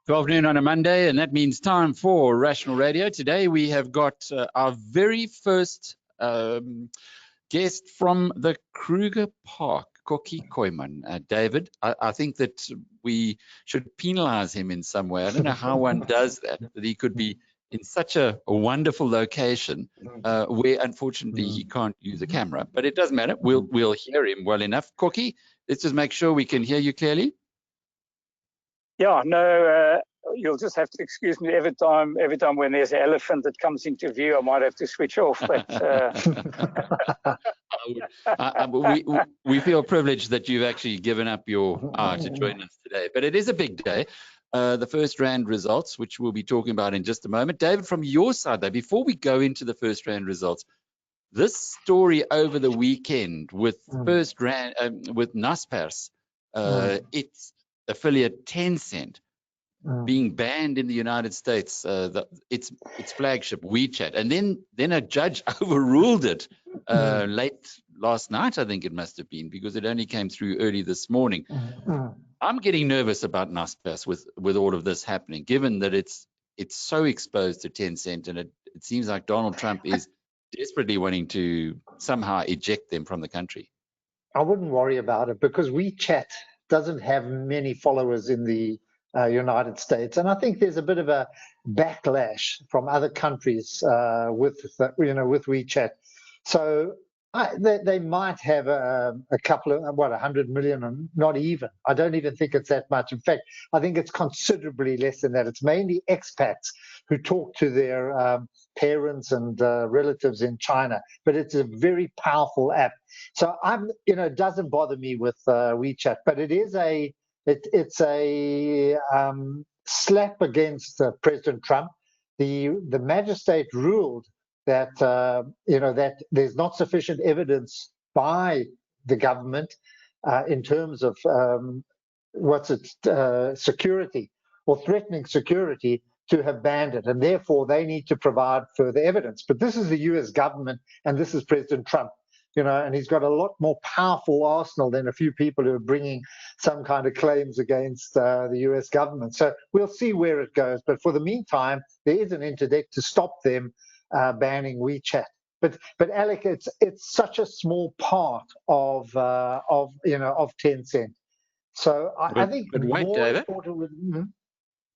Twelve noon on a Monday, and that means time for Rational Radio. Today we have got our very first guest from the Kruger Park, Kokkie Kooyman. David, I think that we should penalize him in some way. I don't know how one does that, that he could be in such a wonderful location where unfortunately he can't use a camera, but it doesn't matter. We'll hear him well enough. Kokkie, let's just make sure we can hear you clearly. Yeah, no, you'll just have to excuse me every time when there's an elephant that comes into view, I might have to switch off. But we feel privileged that you've actually given up your hour to join us today. But it is a big day. The FirstRand results, which we'll be talking about in just a moment. David, from your side, though, before we go into the FirstRand results, this story over the weekend with FirstRand, with Naspers, its affiliate Tencent being banned in the United States, its flagship WeChat, and then a judge overruled it late last night, I think it must have been, because it only came through early this morning. I'm getting nervous about Naspers with all of this happening, given that it's so exposed to Tencent, and it seems like Donald Trump is desperately wanting to somehow eject them from the country. I wouldn't worry about it because WeChat doesn't have many followers in the United States, and I think there's a bit of a backlash from other countries with WeChat. So they might have a couple of 100 million, and not even. I don't even think it's that much. In fact, I think it's considerably less than that. It's mainly expats who talk to their parents and relatives in China, but it's a very powerful app. So it doesn't bother me with WeChat, but it is it's a slap against President Trump. The magistrate ruled that that there's not sufficient evidence by the government in terms of security or threatening security to have banned it, and therefore they need to provide further evidence. But this is the U.S. government, and this is President Trump, and he's got a lot more powerful arsenal than a few people who are bringing some kind of claims against the U.S. government. So we'll see where it goes. But for the meantime, there is an interdict to stop them banning WeChat. But Alec, it's such a small part of Tencent. So I think. But wait, David.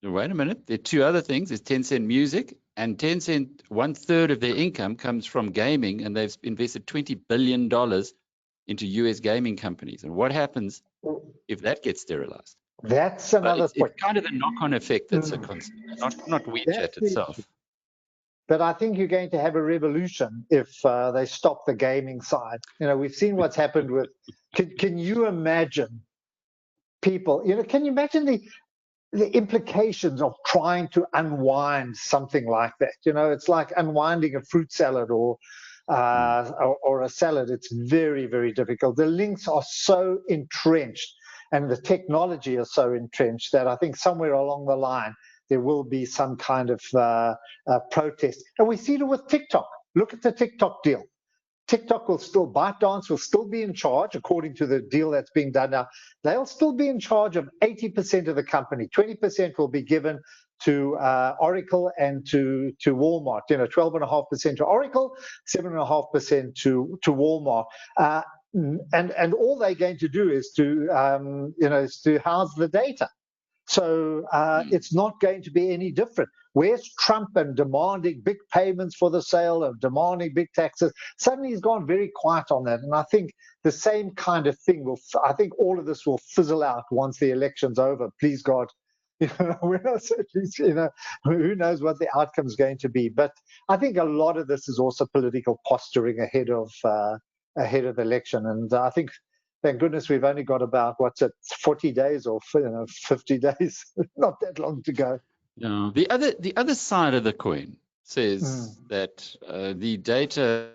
Wait a minute. There are two other things. There's Tencent Music, and Tencent, 1/3 of their income comes from gaming, and they've invested $20 billion into US gaming companies. And what happens if that gets sterilized? That's another point. It's kind of the knock-on effect that's a concern, not WeChat itself. But I think you're going to have a revolution if they stop the gaming side. We've seen what's happened with. Can you imagine people? Can you imagine the implications of trying to unwind something like that? It's like unwinding a fruit salad or a salad. It's very, very difficult. The links are so entrenched and the technology is so entrenched that I think somewhere along the line there will be some kind of protest. And we see it with TikTok. Look at the TikTok deal. TikTok ByteDance will still be in charge, according to the deal that's being done now. They'll still be in charge of 80% of the company. 20% will be given to Oracle and to Walmart. 12.5% to Oracle, 7.5% to Walmart. And all they're going to do is to house the data. So it's not going to be any different. Where's Trump and demanding big payments for the sale and demanding big taxes? Suddenly he's gone very quiet on that. And I think the same kind of thing I think all of this will fizzle out once the election's over. Please God, we're not certainly, who knows what the outcome is going to be. But I think a lot of this is also political posturing ahead of the election. And I think, thank goodness, we've only got about 40 days or 50 days, not that long to go. No, the other side of the coin says that the data,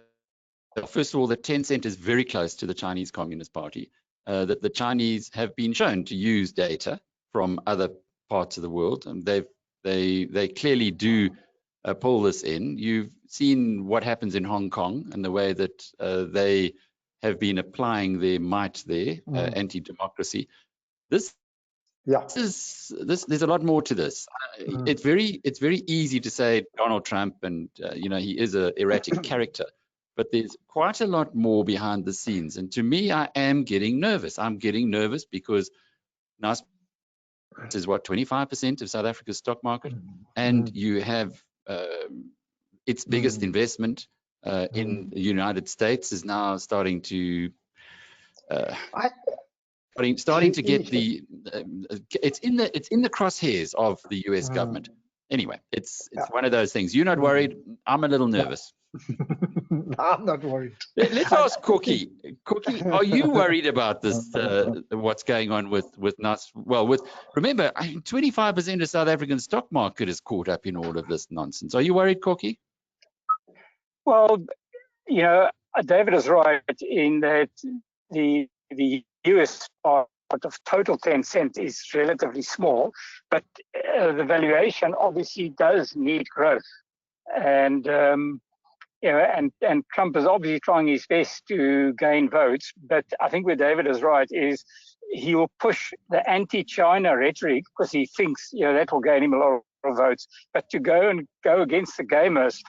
first of all, that Tencent is very close to the Chinese Communist Party, that the Chinese have been shown to use data from other parts of the world, and they clearly do pull this in. You've seen what happens in Hong Kong and the way that they have been applying their might there, anti-democracy. There's a lot more to this. It's very easy to say Donald Trump, and he is an erratic character, but there's quite a lot more behind the scenes. And to me, I am getting nervous. I'm getting nervous because NAS is 25% of South Africa's stock market, and you have its biggest investment in the United States is now starting to get the it's in the crosshairs of the US government. Anyway, it's one of those things. You're not worried. I'm a little nervous. I'm not worried. Let's ask Kokkie. Kokkie, are you worried about this? What's going on with NAS? Well, remember, 25% of South African stock market is caught up in all of this nonsense. Are you worried, Kokkie? Well, David is right in that the US part of total Tencent is relatively small, but the valuation obviously does need growth, and and Trump is obviously trying his best to gain votes. But I think where David is right is he will push the anti-China rhetoric because he thinks that will gain him a lot of votes. But to go against the gamers,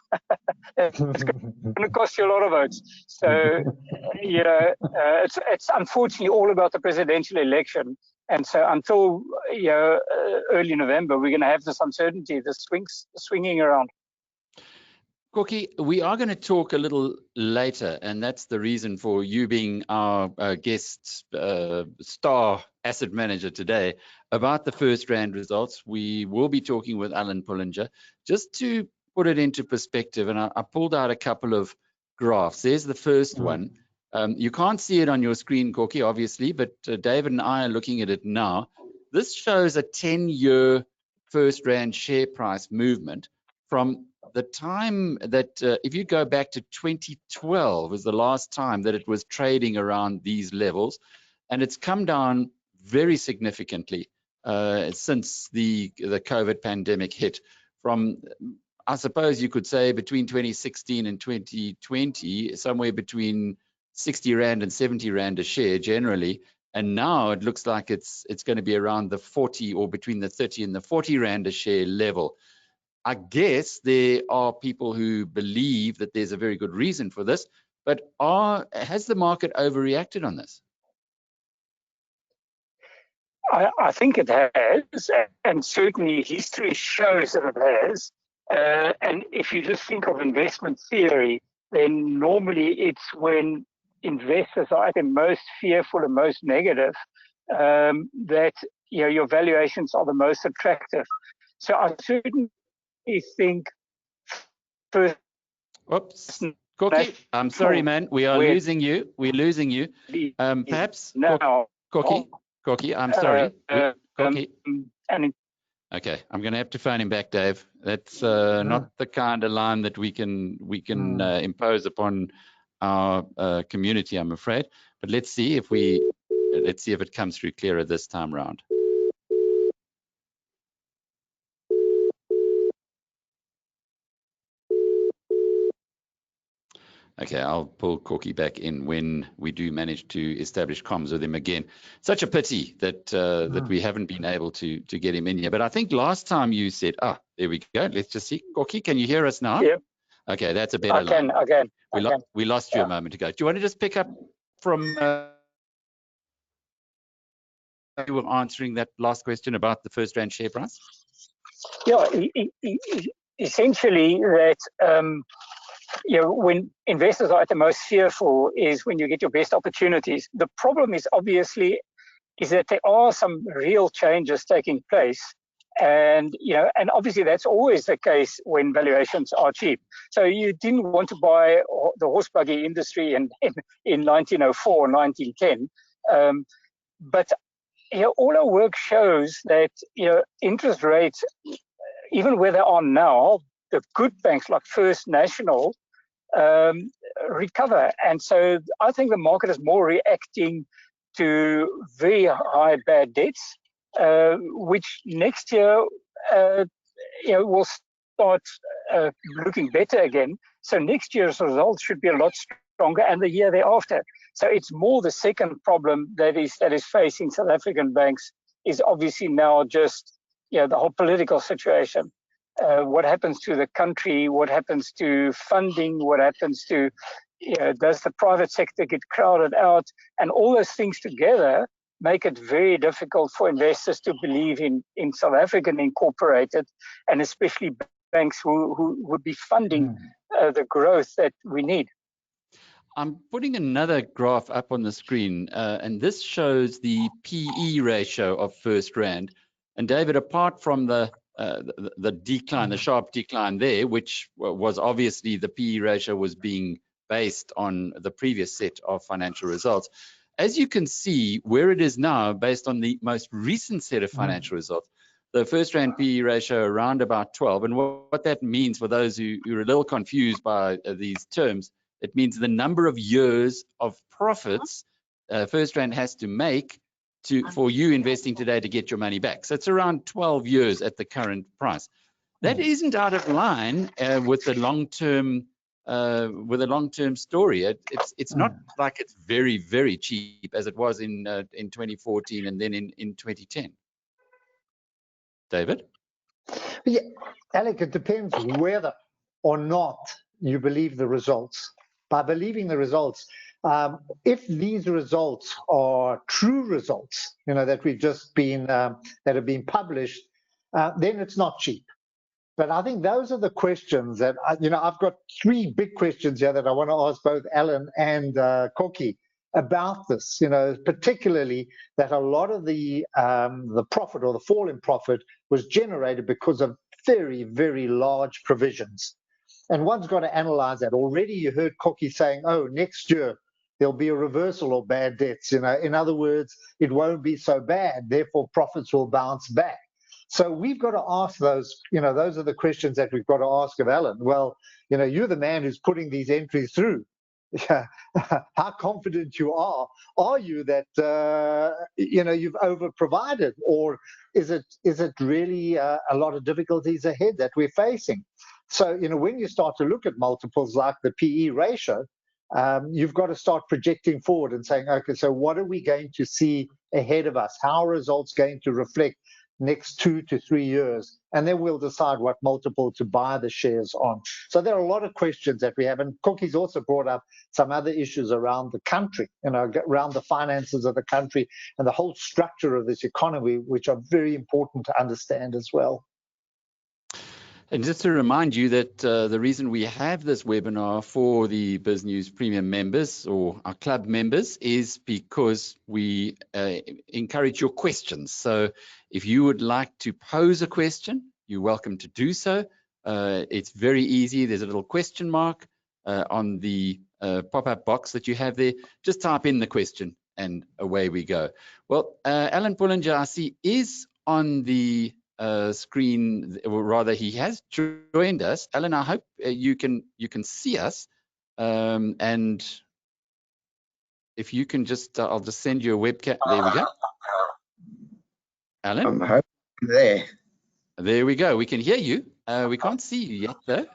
it's going to cost you a lot of votes. So it's unfortunately all about the presidential election. And so until early November, we're going to have this uncertainty, the swinging around. Kokkie, we are going to talk a little later, and that's the reason for you being our guest star asset manager today, about the FirstRand results. We will be talking with Alan Pullinger. Just to put it into perspective, and I pulled out a couple of graphs. There's the first one. You can't see it on your screen, Kokkie, obviously, but David and I are looking at it now. This shows a 10-year FirstRand share price movement from the time that, if you go back to 2012, was the last time that it was trading around these levels, and it's come down very significantly since the COVID pandemic hit. From, I suppose you could say, between 2016 and 2020, somewhere between 60 Rand and 70 Rand a share generally, and now it looks like it's going to be around the 40 or between the 30 and the 40 Rand a share level. I guess there are people who believe that there's a very good reason for this, but has the market overreacted on this? I think it has, and certainly history shows that it has. And if you just think of investment theory, then normally it's when investors are at the most fearful and most negative that your valuations are the most attractive. So I certainly think first. Oops, Kokkie, I'm sorry, man. We are losing you. We're losing you. Perhaps now, Kokkie, I'm sorry. Kokkie. Okay, I'm going to have to phone him back, Dave. That's not the kind of line that we can impose upon our community, I'm afraid. But let's see if it comes through clearer this time round. Okay, I'll pull Kokkie back in when we do manage to establish comms with him again. Such a pity that that we haven't been able to get him in here. But I think last time you said, there we go. Let's just see. Kokkie, can you hear us now? Yeah. Okay, that's a better line. I can. We lost you a moment ago. Do you want to just pick up from you were answering that last question about the FirstRand share price? Yeah, essentially that when investors are at the most fearful is when you get your best opportunities. The problem is obviously that there are some real changes taking place, and obviously that's always the case when valuations are cheap. So you didn't want to buy the horse buggy industry in 1904, 1910, but all our work shows that interest rates, even where they are now, the good banks like First National recover. And so I think the market is more reacting to very high bad debts which next year will start looking better again. So next year's results should be a lot stronger, and the year thereafter. So it's more the second problem that is facing South African banks is obviously now just the whole political situation. What happens to the country? What happens to funding? What happens to does the private sector get crowded out? And all those things together make it very difficult for investors to believe in South African incorporated, and especially banks who would be funding the growth that we need. I'm putting another graph up on the screen, and this shows the PE ratio of FirstRand. And David, apart from the decline, the sharp decline there, which was obviously the PE ratio was being based on the previous set of financial results. As you can see, where it is now, based on the most recent set of financial results, the FirstRand PE ratio around about 12. And what that means for those who are a little confused by these terms, it means the number of years of profits FirstRand has to make for you investing today to get your money back. So it's around 12 years at the current price. That isn't out of line with the long-term story. It's not like it's very, very cheap as it was in 2014 and then in 2010. David? Yeah, Alec, it depends whether or not you believe the results. By believing the results, if these results are true results, that we've just been that have been published, then it's not cheap. But I think those are the questions that I've got three big questions here that I want to ask both Alan and Kokkie about this. Particularly that a lot of the profit or the fall in profit was generated because of very, very large provisions. And one's got to analyze that. Already you heard Kokkie saying, oh, next year there'll be a reversal of bad debts. In other words, it won't be so bad. Therefore, profits will bounce back. So we've got to ask those, those are the questions that we've got to ask of Alan. Well, you're the man who's putting these entries through. How confident are you that, you've over-provided, or is it really a lot of difficulties ahead that we're facing? So, when you start to look at multiples like the PE ratio, you've got to start projecting forward and saying, okay, so what are we going to see ahead of us? How are results going to reflect next 2 to 3 years? And then we'll decide what multiple to buy the shares on. So there are a lot of questions that we have. And Kokkie's also brought up some other issues around the country, around the finances of the country and the whole structure of this economy, which are very important to understand as well. And just to remind you that the reason we have this webinar for the BizNews Premium members or our club members is because we encourage your questions. So if you would like to pose a question, you're welcome to do so. It's very easy. There's a little question mark on the pop-up box that you have there. Just type in the question and away we go. Well, Alan Pullinger, I see, is on the screen, or rather he has joined us. Alan, I hope you can see us, and if you can just I'll just send you a webcam. There we go. Alan, I'm there we go. We can hear you. We can't see you yet though.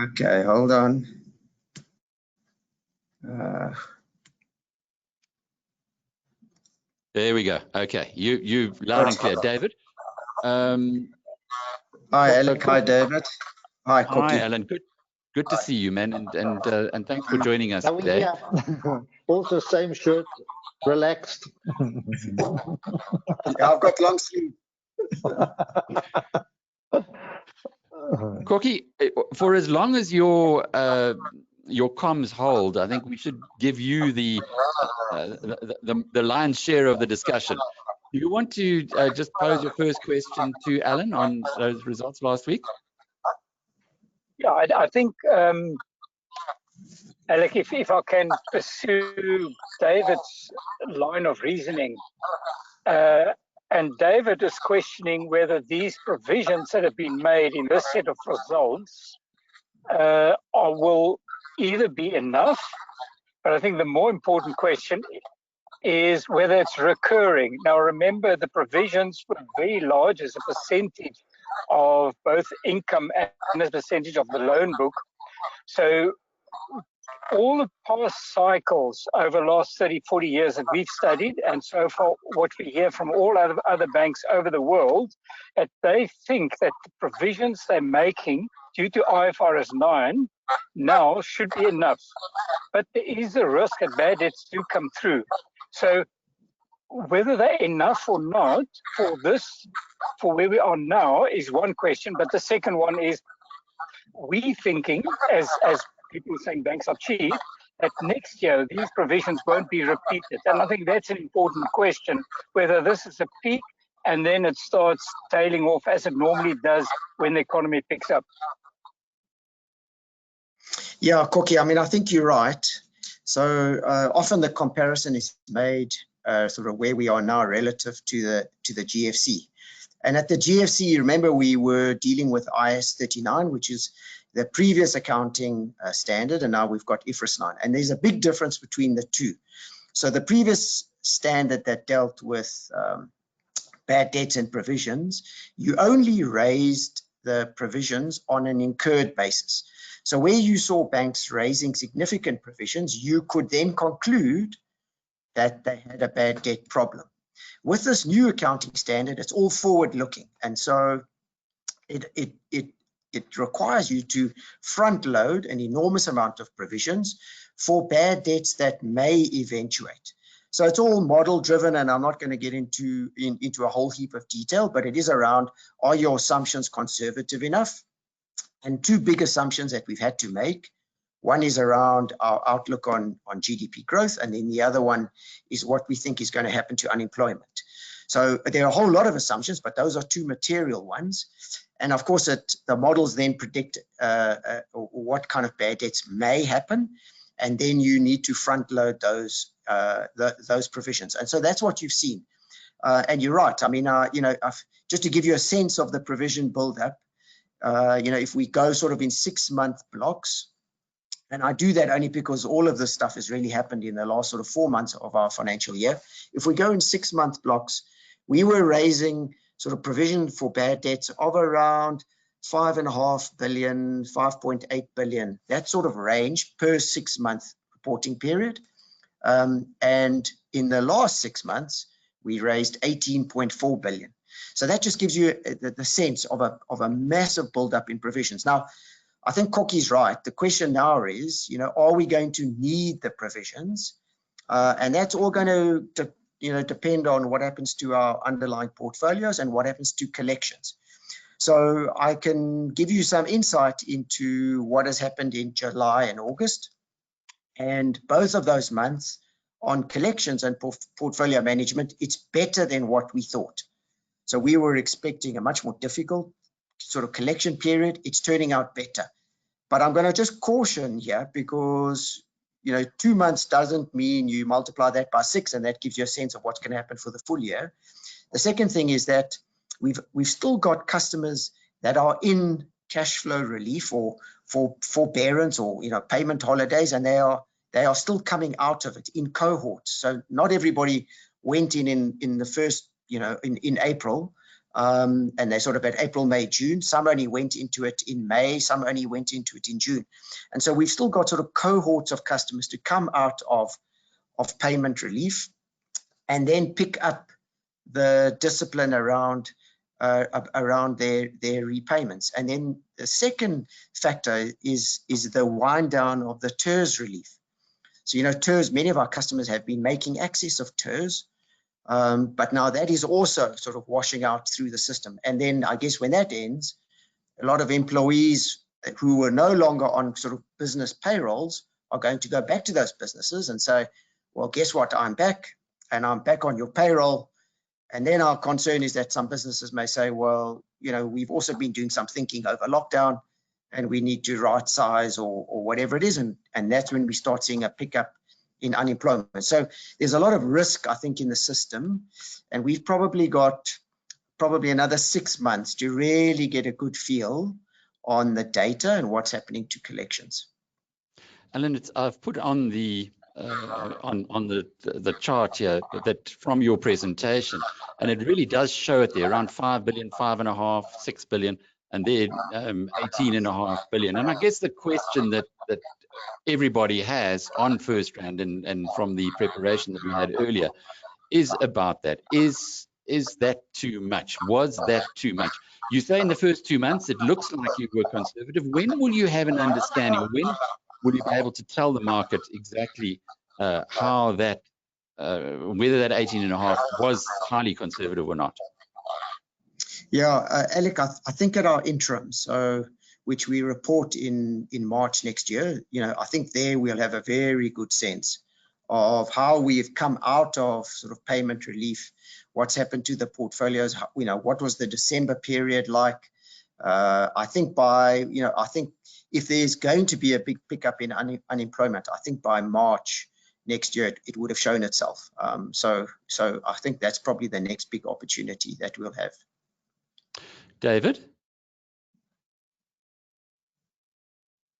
Okay, hold on. There we go. Okay, you loud and clear. David? Hi Alec, hi David. Hi Kokkie. Hi Alan, good to see you, man, and thanks for joining us today. Yeah. Also same shirt, relaxed. Yeah, I've got long sleeve. Kokkie, for as long as your comms hold, I think we should give you the lion's share of the discussion. Do you want to just pose your first question to Alan on those results last week? Yeah, I think, Alec, if I can pursue David's line of reasoning, and David is questioning whether these provisions that have been made in this set of results will either be enough, but I think the more important question is whether it's recurring. Now, remember, the provisions were very large as a percentage of both income and as a percentage of the loan book. So all the past cycles over the last 30, 40 years that we've studied, and so far what we hear from all other banks over the world, that they think that the provisions they're making due to IFRS 9 now should be enough. But there is a risk that bad debts do come through. So whether they're enough or not for where we are now is one question. But the second one is, we thinking, as people saying banks are cheap, that next year these provisions won't be repeated. And I think that's an important question, whether this is a peak and then it starts tailing off as it normally does when the economy picks up. Yeah, Kokkie, I mean, I think you're right. So often the comparison is made sort of where we are now relative to the GFC. And at the GFC, you remember we were dealing with IAS 39, which is the previous accounting standard, and now we've got IFRS 9. And there's a big difference between the two. So the previous standard that dealt with bad debts and provisions, you only raised the provisions on an incurred basis. So where you saw banks raising significant provisions, you could then conclude that they had a bad debt problem. With this new accounting standard, it's all forward-looking, and so it requires you to front-load an enormous amount of provisions for bad debts that may eventuate. So it's all model-driven, and I'm not going to get into a whole heap of detail, but it is around, are your assumptions conservative enough? And two big assumptions that we've had to make. One is around our outlook on GDP growth, and then the other one is what we think is going to happen to unemployment. So there are a whole lot of assumptions, but those are two material ones. And of course, the models then predict what kind of bad debts may happen, and then you need to front load those provisions. And so that's what you've seen. And you're right. I mean, just to give you a sense of the provision buildup, if we go sort of in 6-month blocks, and I do that only because all of this stuff has really happened in the last sort of 4 months of our financial year. If we go in 6-month blocks, we were raising sort of provision for bad debts of around 5.5 billion, 5.8 billion, that sort of range per 6-month reporting period. And in the last 6 months, we raised 18.4 billion. So that just gives you the sense of a massive buildup in provisions. Now, I think Kokkie's right. The question now is, are we going to need the provisions? And that's all going to depend on what happens to our underlying portfolios and what happens to collections. So I can give you some insight into what has happened in July and August. And both of those months on collections and portfolio management, it's better than what we thought. So we were expecting a much more difficult sort of collection period. It's turning out better. But I'm going to just caution here because, 2 months doesn't mean you multiply that by 6 and that gives you a sense of what's going to happen for the full year. The second thing is that we've still got customers that are in cash flow relief or for forbearance or, payment holidays, and they are still coming out of it in cohorts. So not everybody went in the first, in April. And they sort of at April, May, June. Some only went into it in May, some only went into it in June. And so we've still got sort of cohorts of customers to come out of payment relief and then pick up the discipline around their repayments. And then the second factor is the wind down of the TERS relief. So, TERS, many of our customers have been making access of TERS. But now that is also sort of washing out through the system. And then I guess when that ends, a lot of employees who were no longer on sort of business payrolls are going to go back to those businesses and say, well, guess what? I'm back and I'm back on your payroll. And then our concern is that some businesses may say, well, we've also been doing some thinking over lockdown and we need to right size or whatever it is. And that's when we start seeing a pickup in unemployment. So there's a lot of risk, I think, in the system, and we've probably got another 6 months to really get a good feel on the data and what's happening to collections. Alan, I've put on the on the chart here that from your presentation, and it really does show it there, around 5 billion, 5.5, 6 billion, and then 18.5 billion. And I guess the question that everybody has on FirstRand and from the preparation that we had earlier is about that. Is that too much? Was that too much? You say in the first 2 months, it looks like you were conservative. When will you have an understanding, or when will you be able to tell the market exactly how that, whether that 18.5 was highly conservative or not? Yeah, Alec, I think at our interim, so which we report in March next year, I think there we'll have a very good sense of how we've come out of sort of payment relief, what's happened to the portfolios, what was the December period like. I think I think if there's going to be a big pickup in unemployment, I think by March next year it would have shown itself. So I think that's probably the next big opportunity that we'll have. David?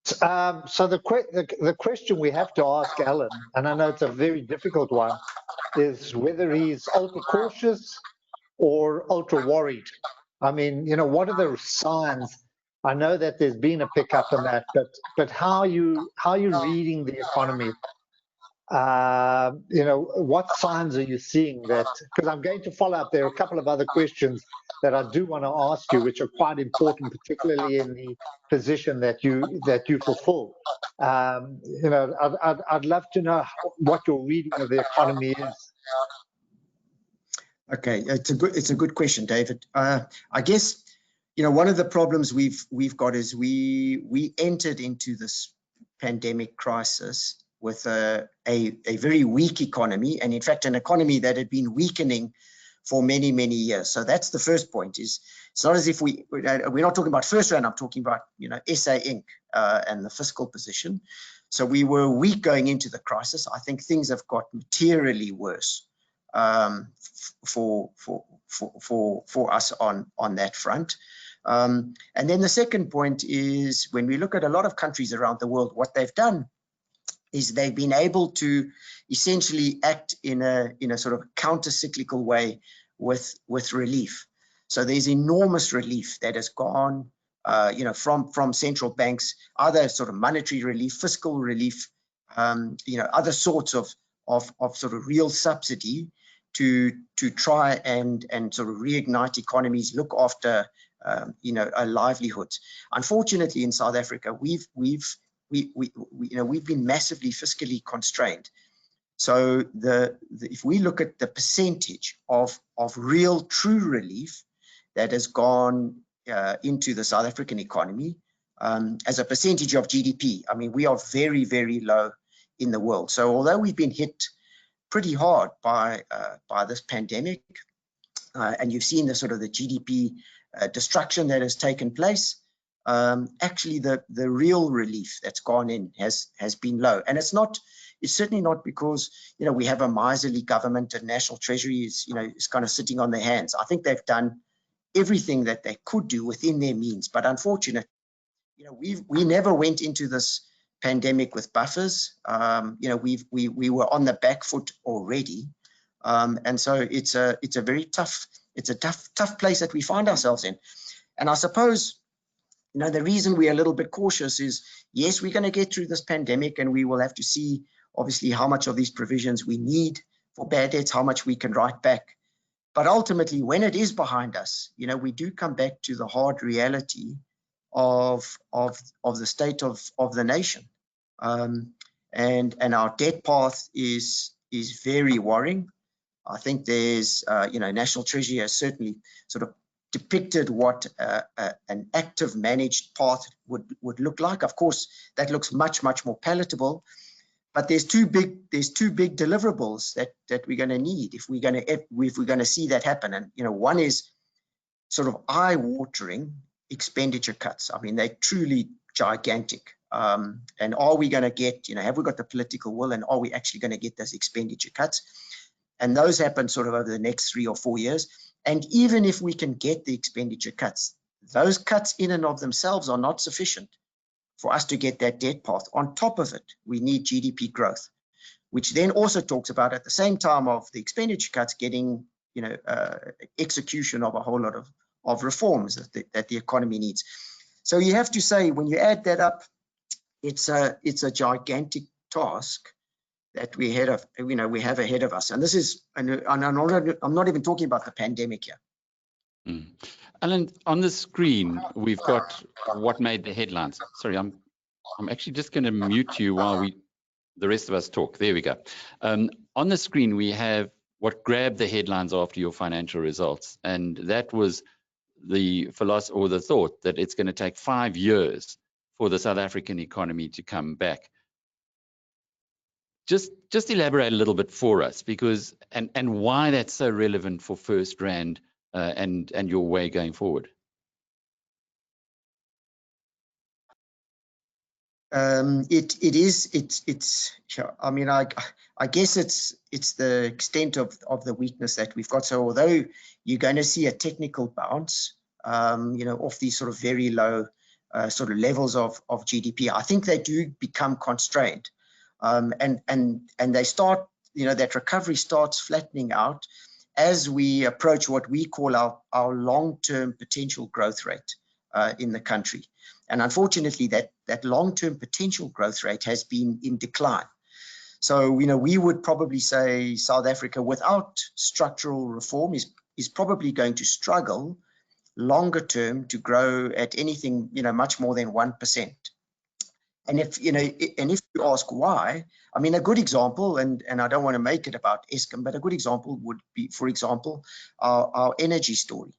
So the question we have to ask Alan, and I know it's a very difficult one, is whether he's ultra cautious or ultra worried. I mean, what are the signs? I know that there's been a pickup in that, but how are you reading the economy? What signs are you seeing that? Because I'm going to follow up. There are a couple of other questions that I do want to ask you, which are quite important, particularly in the position that you fulfill. I'd love to know what your reading of the economy is. Okay, it's a good question, David. I guess one of the problems we've got is we entered into this pandemic crisis with a very weak economy, and in fact an economy that had been weakening for many, many years. So that's the first point. Is it's not as if we're not talking about FirstRand. I'm talking about SA Inc. And the fiscal position. So we were weak going into the crisis. I think things have got materially worse for us on that front. And then the second point is when we look at a lot of countries around the world, what they've done is they've been able to essentially act in a sort of counter-cyclical way with relief. So there's enormous relief that has gone, from central banks, either sort of monetary relief, fiscal relief, other sorts of sort of real subsidy to try and sort of reignite economies, look after a livelihood. Unfortunately, in South Africa, we've been massively fiscally constrained. So if we look at the percentage of real true relief that has gone into the South African economy as a percentage of GDP, I mean, we are very, very low in the world. So although we've been hit pretty hard by this pandemic, and you've seen the sort of the GDP destruction that has taken place, actually the real relief that's gone in has been low. And it's certainly not because we have a miserly government and National Treasury is kind of sitting on their hands. I think they've done everything that they could do within their means. But unfortunately, we never went into this pandemic with buffers. We were on the back foot already, and so it's a very tough place that we find ourselves in. And I suppose the reason we're a little bit cautious is, yes, we're going to get through this pandemic, and we will have to see obviously how much of these provisions we need for bad debts, how much we can write back. But ultimately, when it is behind us, we do come back to the hard reality of the state of the nation, and our debt path is very worrying. I think there's National Treasury has certainly sort of depicted what an active managed path would look like. Of course, that looks much more palatable. But there's two big deliverables that we're going to need if we're going to see that happen. And one is sort of eye-watering expenditure cuts. I mean, they're truly gigantic. And are we going to get, have we got the political will, and are we actually going to get those expenditure cuts? And those happen sort of over the next 3 or 4 years. And even if we can get the expenditure cuts, those cuts in and of themselves are not sufficient for us to get that debt path. On top of it, we need GDP growth. which then also talks about, at the same time of the expenditure cuts, getting execution of a whole lot of reforms that the economy needs. So you have to say, when you add that up, it's a gigantic task that we have ahead of us. And this is, and I'm not even talking about the pandemic here. Mm. Alan, on the screen, we've got what made the headlines. Sorry, I'm actually just going to mute you while the rest of us talk. There we go. On the screen, we have what grabbed the headlines after your financial results. And that was the philosophy, or the thought, that it's going to take 5 years for the South African economy to come back. Just elaborate a little bit for us, because and why that's so relevant for FirstRand and your way going forward. I mean, I guess it's the extent of the weakness that we've got. So although you're going to see a technical bounce, off these sort of very low sort of levels of GDP, I think they do become constrained, and they start, that recovery starts flattening out as we approach what we call our long-term potential growth rate in the country. And unfortunately, that long-term potential growth rate has been in decline. So, we would probably say South Africa, without structural reform, is probably going to struggle longer term to grow at anything, much more than 1%. And if you ask why, I mean, a good example, and I don't want to make it about Eskom, but a good example would be, for example, our energy story.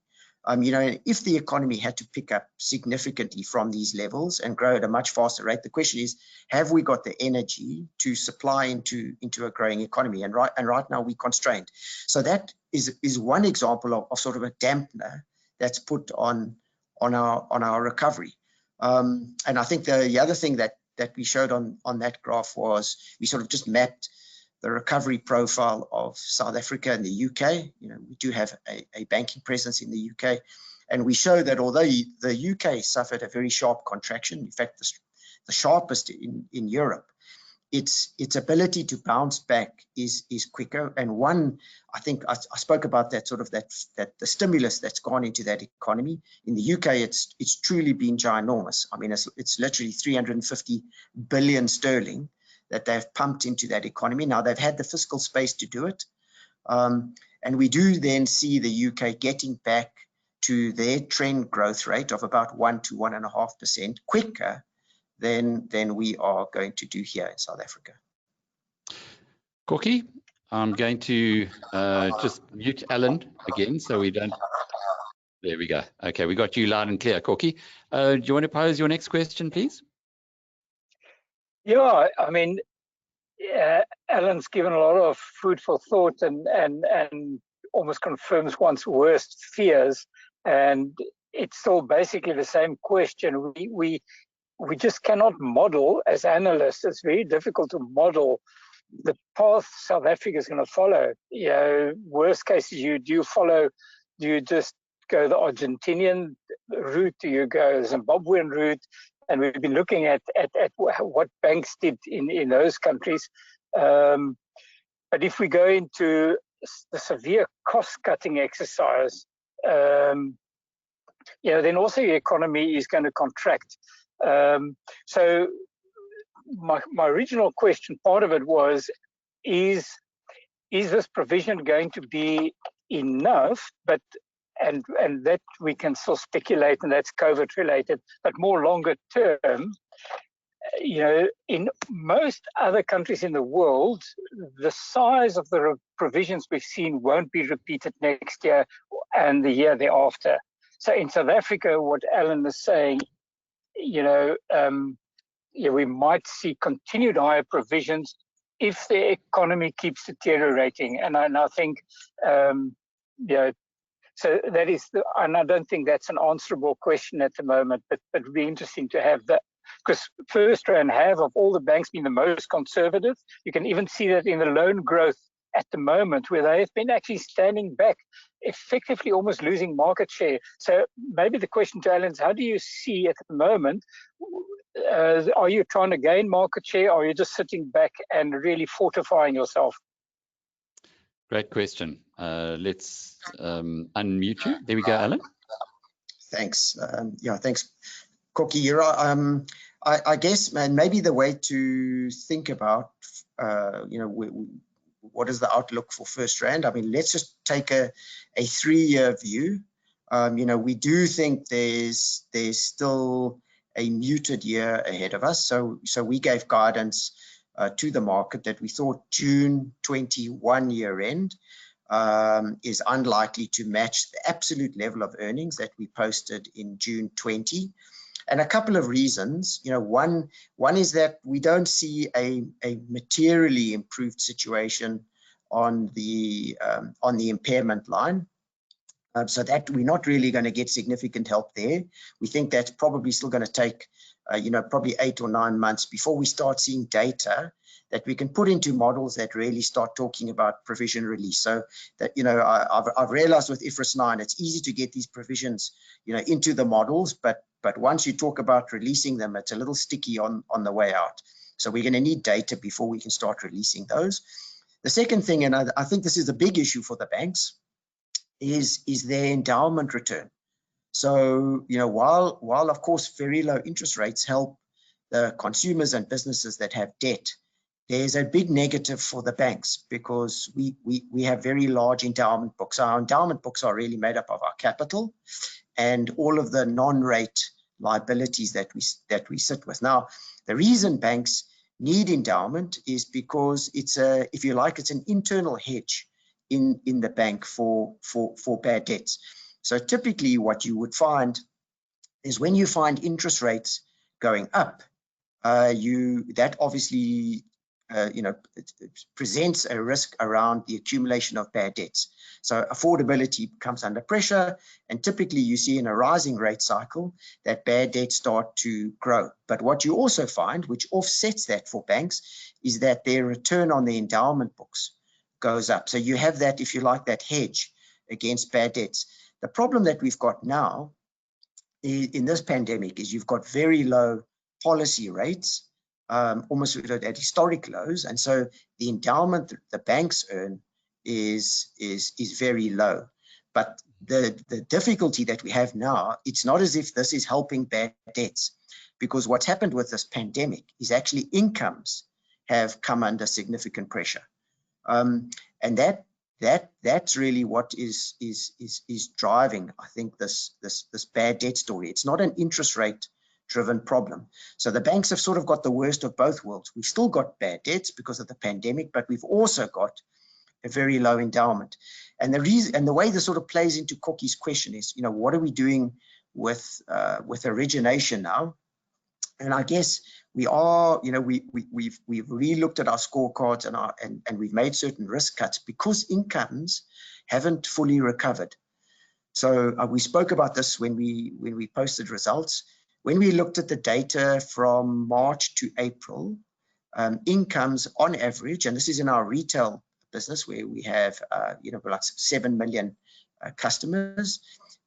If the economy had to pick up significantly from these levels and grow at a much faster rate, the question is, have we got the energy to supply into a growing economy? And right now we're constrained. So that is one example of sort of a dampener that's put on our recovery. And I think the other thing that we showed on that graph was, we sort of just mapped the recovery profile of South Africa and the UK. We do have a banking presence in the UK, and we show that although the UK suffered a very sharp contraction, in fact the sharpest in Europe, its ability to bounce back is quicker. And one, I think I spoke about that sort of that the stimulus that's gone into that economy. In the UK, it's truly been ginormous. I mean, it's literally 350 billion sterling that they've pumped into that economy. Now, they've had the fiscal space to do it. And we do then see the UK getting back to their trend growth rate of about 1 to 1.5% quicker than we are going to do here in South Africa. Kokkie, I'm going to just mute Alan again so we don't. There we go. Okay, we got you loud and clear, Kokkie. Do you want to pose your next question, please? Yeah, I mean, Alan's given a lot of food for thought and almost confirms one's worst fears. And it's still basically the same question. We just cannot model as analysts. It's very difficult to model the path South Africa is going to follow. Worst case, do you just go the Argentinian route? Do you go the Zimbabwean route? And we've been looking at what banks did in those countries. But if we go into the severe cost-cutting exercise, then also the economy is going to contract. So my original question, part of it was, is this provision going to be enough? And that we can still speculate, and that's COVID related, but more longer term, in most other countries in the world, the size of the provisions we've seen won't be repeated next year and the year thereafter. So in South Africa, what Alan is saying, we might see continued higher provisions if the economy keeps deteriorating. And I think, so that is, and I don't think that's an answerable question at the moment, but it would be interesting to have that, because FirstRand have, of all the banks, been the most conservative. You can even see that in the loan growth at the moment, where they have been actually standing back, effectively almost losing market share. So maybe the question to Alan is, how do you see at the moment Are you trying to gain market share, or are you just sitting back and really fortifying yourself? Great question. Let's unmute you. There we go, Alan. Thanks. Yeah, thanks, Kokkie. You're right. I guess, man, maybe the way to think about, what is the outlook for FirstRand? I mean, let's just take a 3-year view. We do think there's still a muted year ahead of us. So we gave guidance to the market that we thought June 21 year end is unlikely to match the absolute level of earnings that we posted in June 20. And a couple of reasons. One is that we don't see a materially improved situation on the impairment line. So that we're not really going to get significant help there. We think that's probably still going to take, probably 8 or 9 months before we start seeing data that we can put into models that really start talking about provision release. So that, I've realized with IFRS 9, it's easy to get these provisions, into the models, but once you talk about releasing them, it's a little sticky on the way out. So we're going to need data before we can start releasing those. The second thing, and I think this is a big issue for the banks, is their endowment return. So, while of course very low interest rates help the consumers and businesses that have debt, there's a big negative for the banks because we have very large endowment books. Our endowment books are really made up of our capital and all of the non-rate liabilities that we sit with. Now, the reason banks need endowment is because it's if you like, it's an internal hedge in the bank for bad debts. So typically what you would find is when you find interest rates going up, that obviously it presents a risk around the accumulation of bad debts. So affordability comes under pressure, and typically you see in a rising rate cycle that bad debts start to grow. But what you also find, which offsets that for banks, is that their return on the endowment books goes up. So you have that, if you like, that hedge against bad debts. The problem that we've got now in this pandemic is you've got very low policy rates, almost at historic lows, and so the endowment the banks earn is very low. But the difficulty that we have now, it's not as if this is helping bad debts, because what's happened with this pandemic is actually incomes have come under significant pressure, and that's really what is driving, I think, this bad debt story. It's not an interest rate driven problem. So the banks have sort of got the worst of both worlds. We've still got bad debts because of the pandemic, but we've also got a very low endowment. And the reason, and the way this sort of plays into Kokkie's question is, what are we doing with origination now? And I guess we are, we've re-looked at our scorecards and we've made certain risk cuts because incomes haven't fully recovered. So we spoke about this when we posted results. When we looked at the data from March to April, incomes on average, and this is in our retail business where we have, like 7 million customers,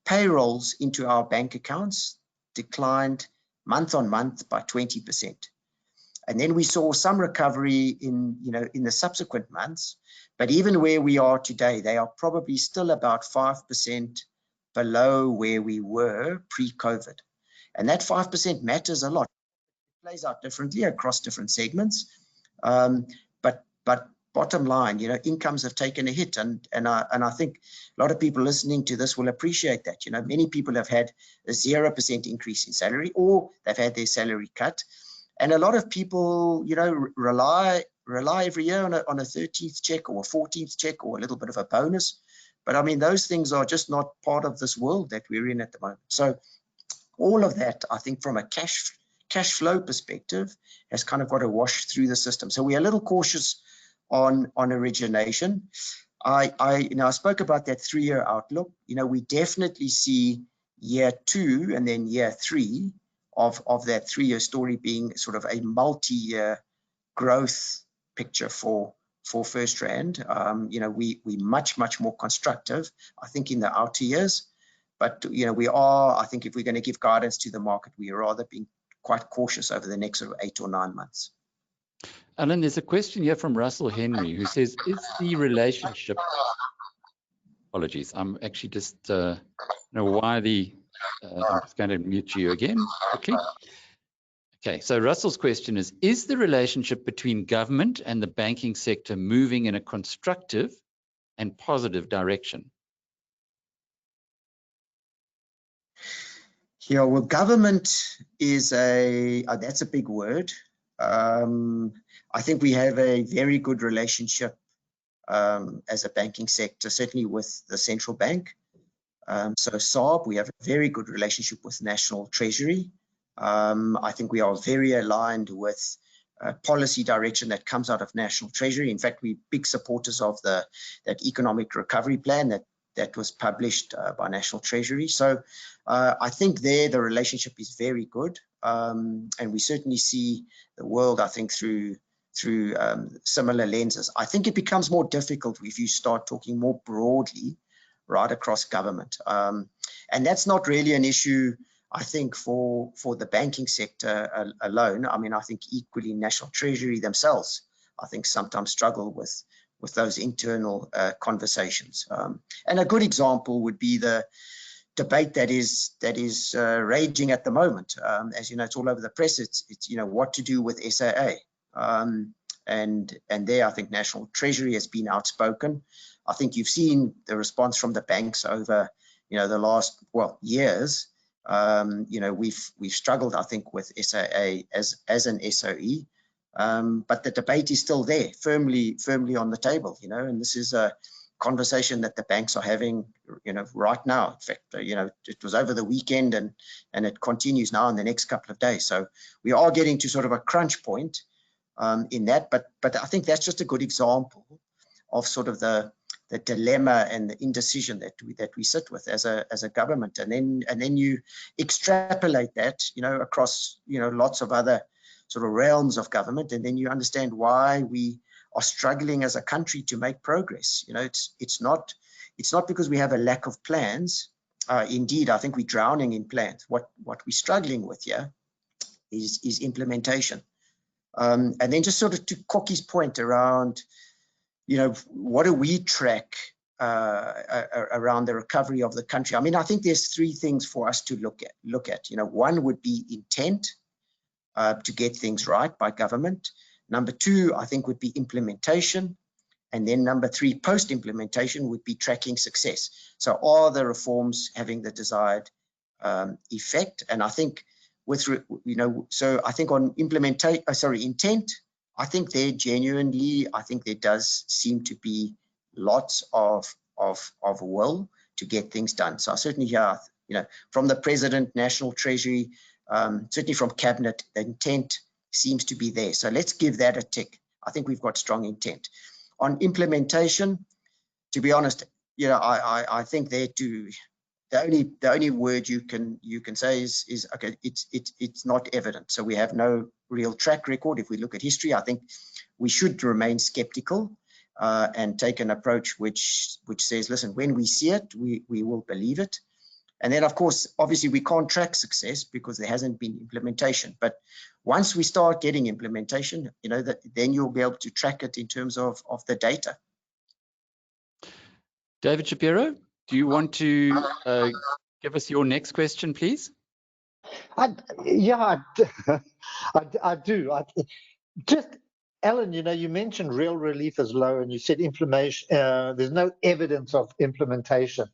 payrolls into our bank accounts declined month on month by 20%. And then we saw some recovery in the subsequent months, but even where we are today, they are probably still about 5% below where we were pre-COVID. And that 5% matters a lot. It plays out differently across different segments. But bottom line, incomes have taken a hit. And I think a lot of people listening to this will appreciate that. Many people have had a 0% increase in salary, or they've had their salary cut. And a lot of people, rely every year on a 13th check or a 14th check or a little bit of a bonus. But I mean, those things are just not part of this world that we're in at the moment. So all of that, I think, from a cash flow perspective, has kind of got to wash through the system. So we're a little cautious on origination. I spoke about that 3-year outlook. We definitely see year 2 and then year 3 of that 3-year story being sort of a multi-year growth picture for FirstRand. We much more constructive, I think, in the outer years. But we are, I think, if we're going to give guidance to the market, we are rather being quite cautious over the next sort of 8 or 9 months. Alan, there's a question here from Russell Henry who says, is the relationship, apologies, I'm actually just, know why the, I'm just going to mute you again quickly. Okay, so Russell's question is the relationship between government and the banking sector moving in a constructive and positive direction? Yeah, well, government is that's a big word. I think we have a very good relationship as a banking sector, certainly with the central bank. So SARB, we have a very good relationship with National Treasury. I think we are very aligned with policy direction that comes out of National Treasury. In fact, we're big supporters of that economic recovery plan that was published by National Treasury. So I think the relationship is very good. And we certainly see the world, I think, through similar lenses. I think it becomes more difficult if you start talking more broadly right across government. And that's not really an issue, I think, for the banking sector alone. I mean, I think equally National Treasury themselves, I think, sometimes struggle with those internal conversations. And a good example would be the debate that is raging at the moment. As you know, it's all over the press. It's what to do with SAA. And there, I think National Treasury has been outspoken. I think you've seen the response from the banks over, the last years. We've struggled, I think, with SAA as an SOE. But the debate is still there, firmly on the table. And this is a conversation that the banks are having, right now. In fact, it was over the weekend and it continues now in the next couple of days. So we are getting to sort of a crunch point in that. But I think that's just a good example of sort of the dilemma and the indecision that we sit with as a government. And then you extrapolate that, across, lots of other sort of realms of government, and then you understand why we are struggling as a country to make progress. It's not because we have a lack of plans. Indeed, I think we're drowning in plans. What we're struggling with here is implementation. And then just sort of to Kokkie's point around, what do we track around the recovery of the country? I mean, I think there's 3 things for us to look at. One would be intent to get things right by government. Number 2, I think, would be implementation. And then number 3, post-implementation, would be tracking success. So are the reforms having the desired effect? And I think so I think on intent, I think there does seem to be lots of will to get things done. So I certainly hear, from the President, National Treasury, certainly from Cabinet, the intent seems to be there. So let's give that a tick. I think we've got strong intent. On implementation, to be honest, I think there too, the only word you can say is okay, it's not evident. So we have no real track record. If we look at history, I think we should remain skeptical and take an approach which says, listen, when we see it, we will believe it. And then, of course, obviously, we can't track success because there hasn't been implementation. But once we start getting implementation, then you'll be able to track it in terms of the data. David Shapiro, do you want to give us your next question, please? I do. Just, Alan, you mentioned real relief is low, and you said there's no evidence of implementation.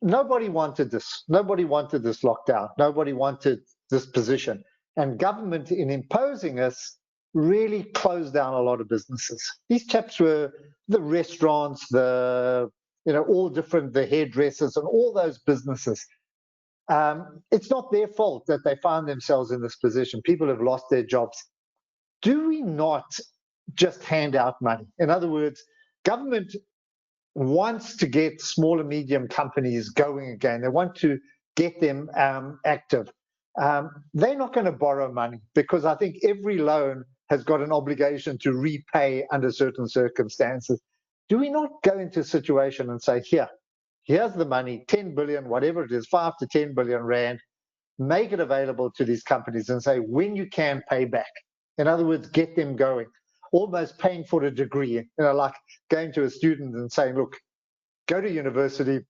Nobody wanted this. Nobody wanted this lockdown. Nobody wanted this position. And government, in imposing us, really closed down a lot of businesses. These chaps were the restaurants, all different, the hairdressers and all those businesses. It's not their fault that they found themselves in this position. People have lost their jobs. Do we not just hand out money? In other words, government wants to get small and medium companies going again. They want to get them active. They're not going to borrow money because I think every loan has got an obligation to repay under certain circumstances. Do we not go into a situation and say, here's the money, 10 billion, whatever it is, 5 to 10 billion rand. make it available to these companies and say, when you can pay back. In other words, get them going, almost paying for a degree, like going to a student and saying, look, go to university,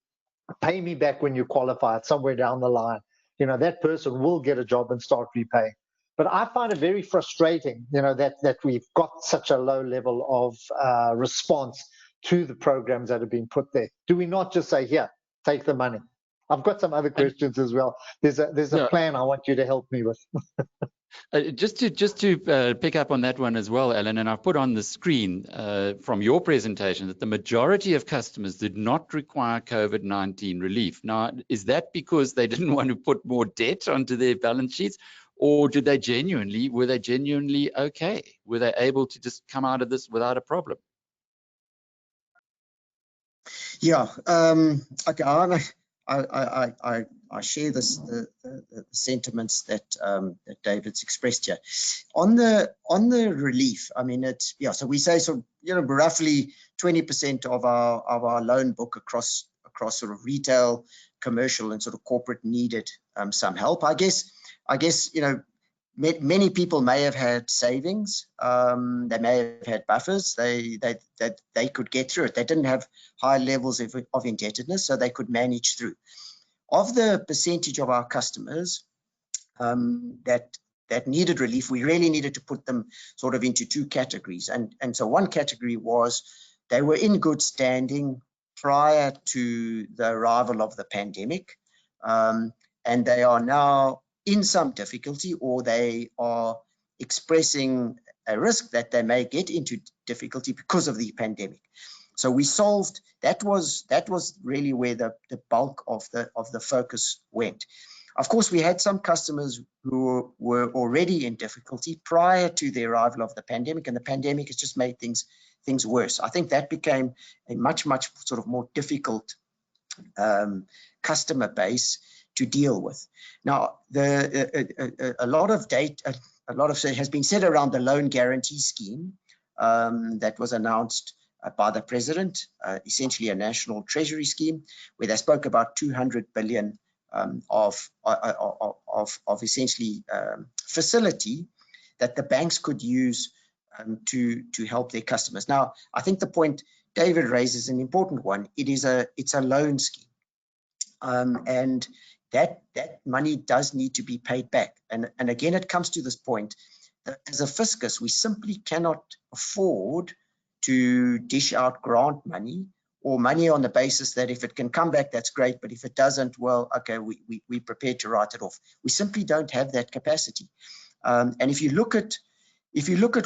pay me back when you qualify somewhere down the line. That person will get a job and start repaying. But I find it very frustrating, that we've got such a low level of response to the programs that have been put there. Do we not just say, here, take the money? I've got some other questions as well. There's a plan I want you to help me with. Just to pick up on that one as well, Alan, and I've put on the screen from your presentation that the majority of customers did not require COVID-19 relief. Now, is that because they didn't want to put more debt onto their balance sheets, or were they genuinely okay? Were they able to just come out of this without a problem? Yeah, okay. I share the sentiments that David's expressed here. On the relief, I mean, so we say roughly 20% of our loan book across sort of retail, commercial, and sort of corporate needed some help. I guess many people may have had savings. They may have had buffers. They could get through it. They didn't have high levels of indebtedness, so they could manage through. Of the percentage of our customers that needed relief, we really needed to put them sort of into two categories. And so one category was they were in good standing prior to the arrival of the pandemic, and they are now in some difficulty, or they are expressing a risk that they may get into difficulty because of the pandemic. So we solved that. Was really where the bulk of the focus went. Of course, we had some customers who were already in difficulty prior to the arrival of the pandemic, and the pandemic has just made things worse. I think that became a much sort of more difficult customer base to deal with. Now, a lot of has been said around the loan guarantee scheme that was announced by the president, essentially a national treasury scheme, where they spoke about 200 billion of essentially facility that the banks could use to help their customers. Now, I think the point David raises an important one. It's a loan scheme, and that money does need to be paid back. And again, it comes to this point that as a fiscus, we simply cannot afford to dish out grant money or money on the basis that if it can come back, that's great, but if it doesn't, well, okay, we're prepared to write it off. We simply don't have that capacity. And if you look at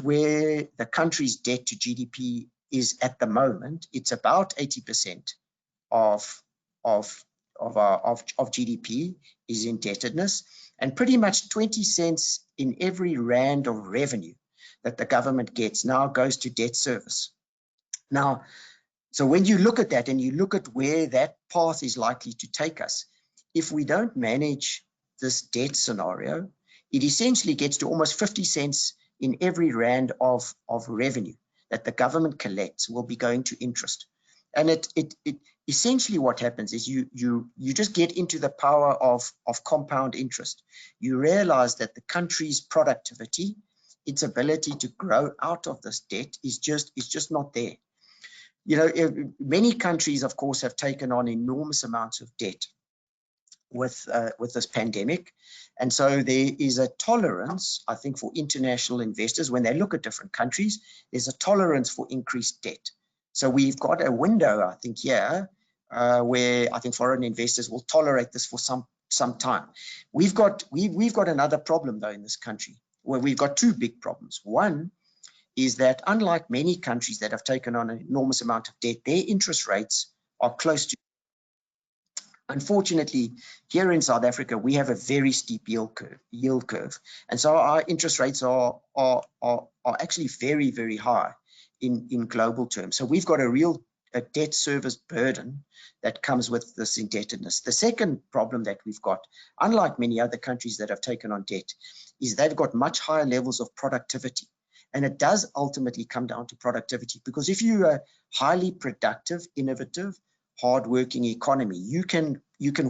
where the country's debt to GDP is at the moment, it's about 80% of GDP is indebtedness, and pretty much 20 cents in every rand of revenue that the government gets now goes to debt service. Now, so when you look at that and you look at where that path is likely to take us, if we don't manage this debt scenario, it essentially gets to almost 50 cents in every rand of revenue that the government collects will be going to interest. And it essentially what happens is you just get into the power of compound interest. You realize that the country's productivity, its ability to grow out of this debt is just not there. Many countries, of course, have taken on enormous amounts of debt with this pandemic. And so there is a tolerance, I think, for international investors. When they look at different countries, there's a tolerance for increased debt. So we've got a window, I think, here where I think foreign investors will tolerate this for some time. We've got another problem, though, in this country, where we've got two big problems. One is that unlike many countries that have taken on an enormous amount of debt, their interest rates are close to. Unfortunately, here in South Africa, we have a very steep yield curve. And so our interest rates are actually very, very high in global terms. So we've got a debt service burden that comes with this indebtedness. The second problem that we've got, unlike many other countries that have taken on debt, is they've got much higher levels of productivity. And it does ultimately come down to productivity, because if you're a highly productive, innovative, hardworking economy, you can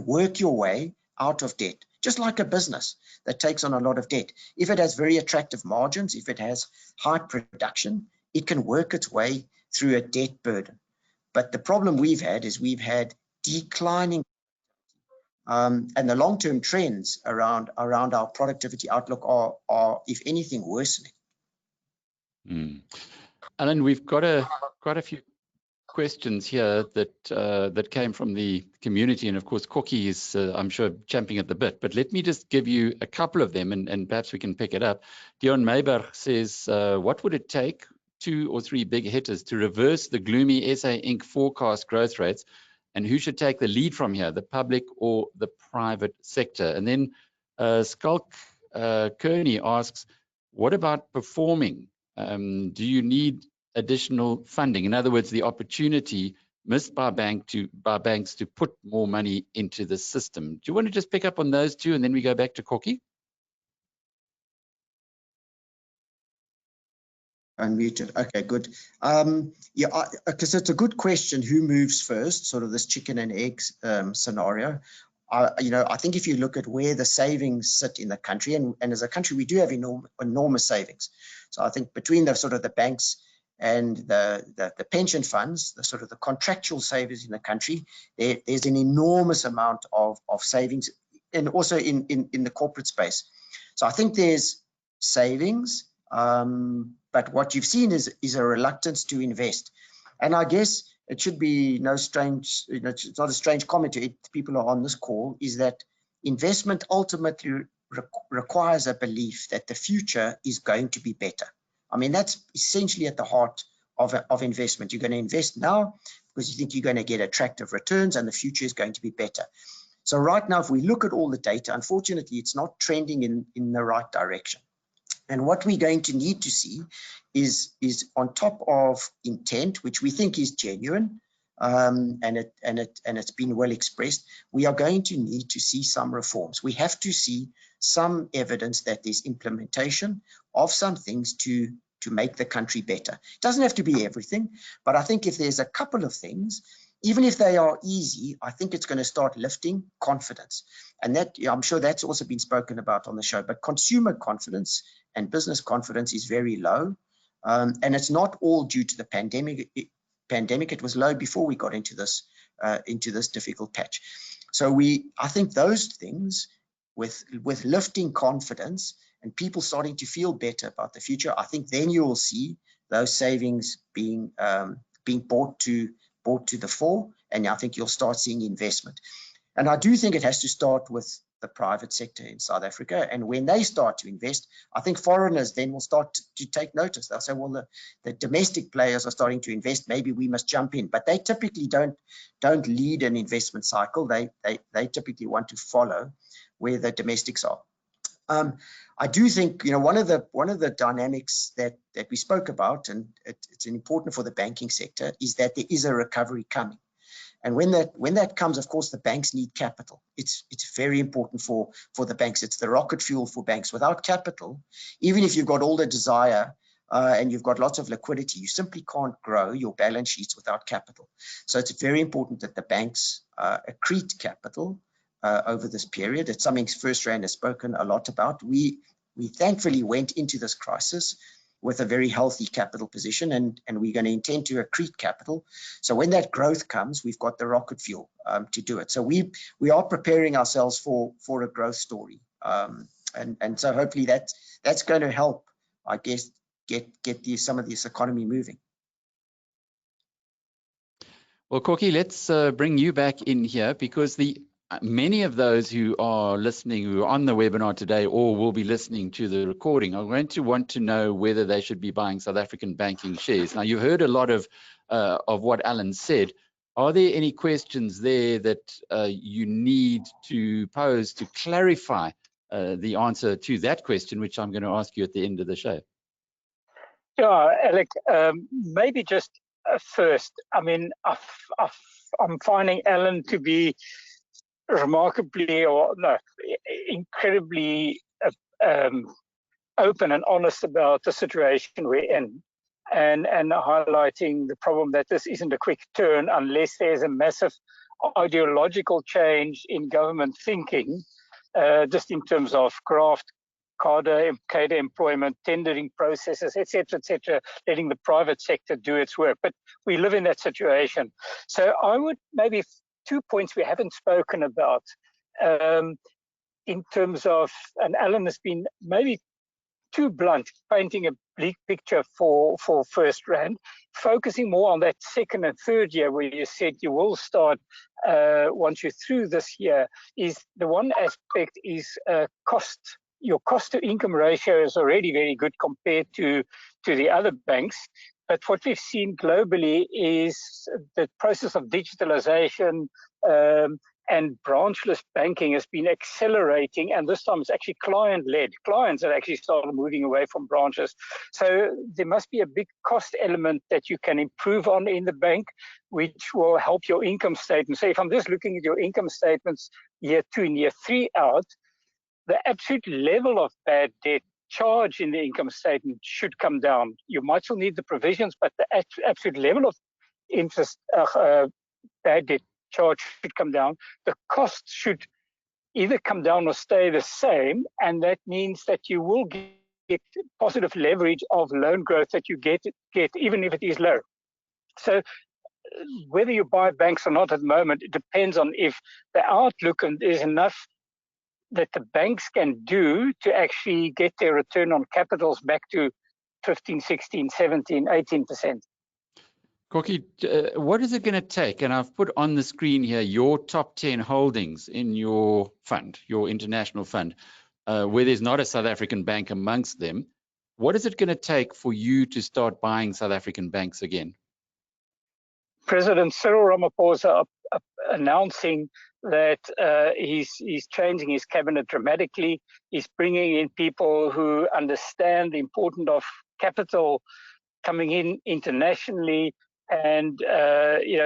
work your way out of debt, just like a business that takes on a lot of debt. If it has very attractive margins, if it has high production, it can work its way through a debt burden. But the problem we've had is we've had declining and the long-term trends around our productivity outlook are if anything, worsening. Alan, we've got quite a few questions here that came from the community, and of course Kokkie is I'm sure champing at the bit, but let me just give you a couple of them and perhaps we can pick it up. Dion Mayberg says, what would it take, 2 or 3 big hitters, to reverse the gloomy SA Inc. forecast growth rates, and who should take the lead from here, the public or the private sector? And then Skulk Kearney asks, what about performing? Do you need additional funding? In other words, the opportunity missed by banks to put more money into the system. Do you want to just pick up on those two and then we go back to Kokkie? Unmuted. Okay, good. Yeah, because it's a good question. Who moves first? Sort of this chicken and eggs scenario. I think if you look at where the savings sit in the country, and as a country we do have enormous savings. So I think between the sort of the banks and the pension funds, the sort of the contractual savers in the country, there's an enormous amount of savings, and also in the corporate space. So I think there's savings, but what you've seen is a reluctance to invest. And I guess it should be no strange, it's not a strange comment to people who are on this call, is that investment ultimately requires a belief that the future is going to be better. I mean, that's essentially at the heart of investment. You're going to invest now because you think you're going to get attractive returns and the future is going to be better. So right now, if we look at all the data, unfortunately, it's not trending in the right direction. And what we're going to need to see is on top of intent, which we think is genuine, and it's been well expressed, we are going to need to see some reforms. We have to see some evidence that there's implementation of some things to make the country better. It doesn't have to be everything, but I think if there's a couple of things, even if they are easy, I think it's going to start lifting confidence. And that, I'm sure that's also been spoken about on the show, but consumer confidence and business confidence is very low. And it's not all due to the pandemic. It was low before we got into this difficult patch. So I think those things with lifting confidence and people starting to feel better about the future, I think then you will see those savings being brought to the fore, and I think you'll start seeing investment. And I do think it has to start with the private sector in South Africa, and when they start to invest, I think foreigners then will start to take notice. They'll say, well, the domestic players are starting to invest, maybe we must jump in. But they typically don't lead an investment cycle. They typically want to follow where the domestics are. I do think, one of the dynamics that we spoke about, and it's important for the banking sector, is that there is a recovery coming. And when that comes, of course, the banks need capital. It's very important for the banks. It's the rocket fuel for banks. Without capital, even if you've got all the desire and you've got lots of liquidity, you simply can't grow your balance sheets without capital. So it's very important that the banks accrete capital over this period. It's something FirstRand has spoken a lot about. We thankfully went into this crisis with a very healthy capital position, and we're going to intend to accrete capital. So when that growth comes, we've got the rocket fuel to do it. So we are preparing ourselves for a growth story, and so hopefully that's going to help, I guess, get some of this economy moving. Well, Kokkie, let's bring you back in here, because many of those who are listening, who are on the webinar today or will be listening to the recording, are going to want to know whether they should be buying South African banking shares. Now, you heard a lot of what Alan said. Are there any questions there that you need to pose to clarify the answer to that question, which I'm going to ask you at the end of the show? Yeah, Alec, maybe just first, I mean, I'm finding Alan to be incredibly open and honest about the situation we're in, and highlighting the problem that this isn't a quick turn unless there's a massive ideological change in government thinking, just in terms of graft, cadre employment, tendering processes, etc., letting the private sector do its work. But we live in that situation. So I would maybe 2 points we haven't spoken about in terms of, and Alan has been maybe too blunt, painting a bleak picture for FirstRand, focusing more on that second and third year where you said you will start once you're through this year. Is the one aspect is cost. Your cost to income ratio is already very good compared to the other banks. But what we've seen globally is the process of digitalization and branchless banking has been accelerating, and this time it's actually client-led. Clients have actually started moving away from branches. So there must be a big cost element that you can improve on in the bank, which will help your income statement. So if I'm just looking at your income statements year 2 and year 3 out, the absolute level of bad debt charge in the income statement should come down. You might still need the provisions, but the absolute level of interest, bad debt charge should come down. The cost should either come down or stay the same, and that means that you will get positive leverage of loan growth that you get even if it is low. So whether you buy banks or not at the moment, it depends on if the outlook and there's enough that the banks can do to actually get their return on capitals back to 15, 16, 17, 18%. Kokkie, what is it going to take? And I've put on the screen here your top 10 holdings in your fund, your international fund, where there's not a South African bank amongst them. What is it going to take for you to start buying South African banks again? President Cyril Ramaphosa announcing that he's changing his cabinet dramatically. He's bringing in people who understand the importance of capital coming in internationally, and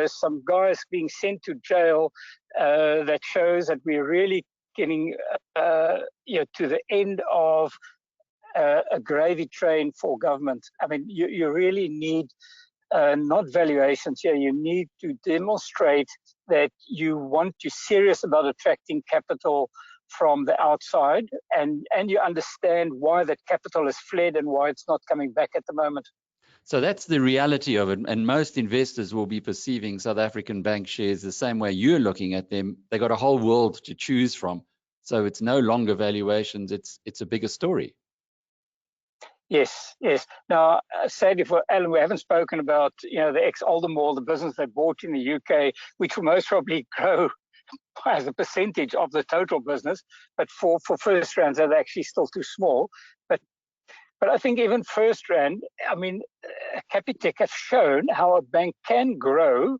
some guys being sent to jail that shows that we're really getting to the end of a gravy train for government. I mean, you really need not valuations here. You need to demonstrate that you're serious about attracting capital from the outside, and you understand why that capital has fled and why it's not coming back at the moment. So that's the reality of it. And most investors will be perceiving South African bank shares the same way you're looking at them. They got a whole world to choose from. So it's no longer valuations. It's a bigger story. Yes. Now, sadly for Alan, we haven't spoken about the ex-Aldermore, the business they bought in the UK, which will most probably grow as a percentage of the total business. But for FirstRand, they're actually still too small. But I think even FirstRand, I mean, Capitec has shown how a bank can grow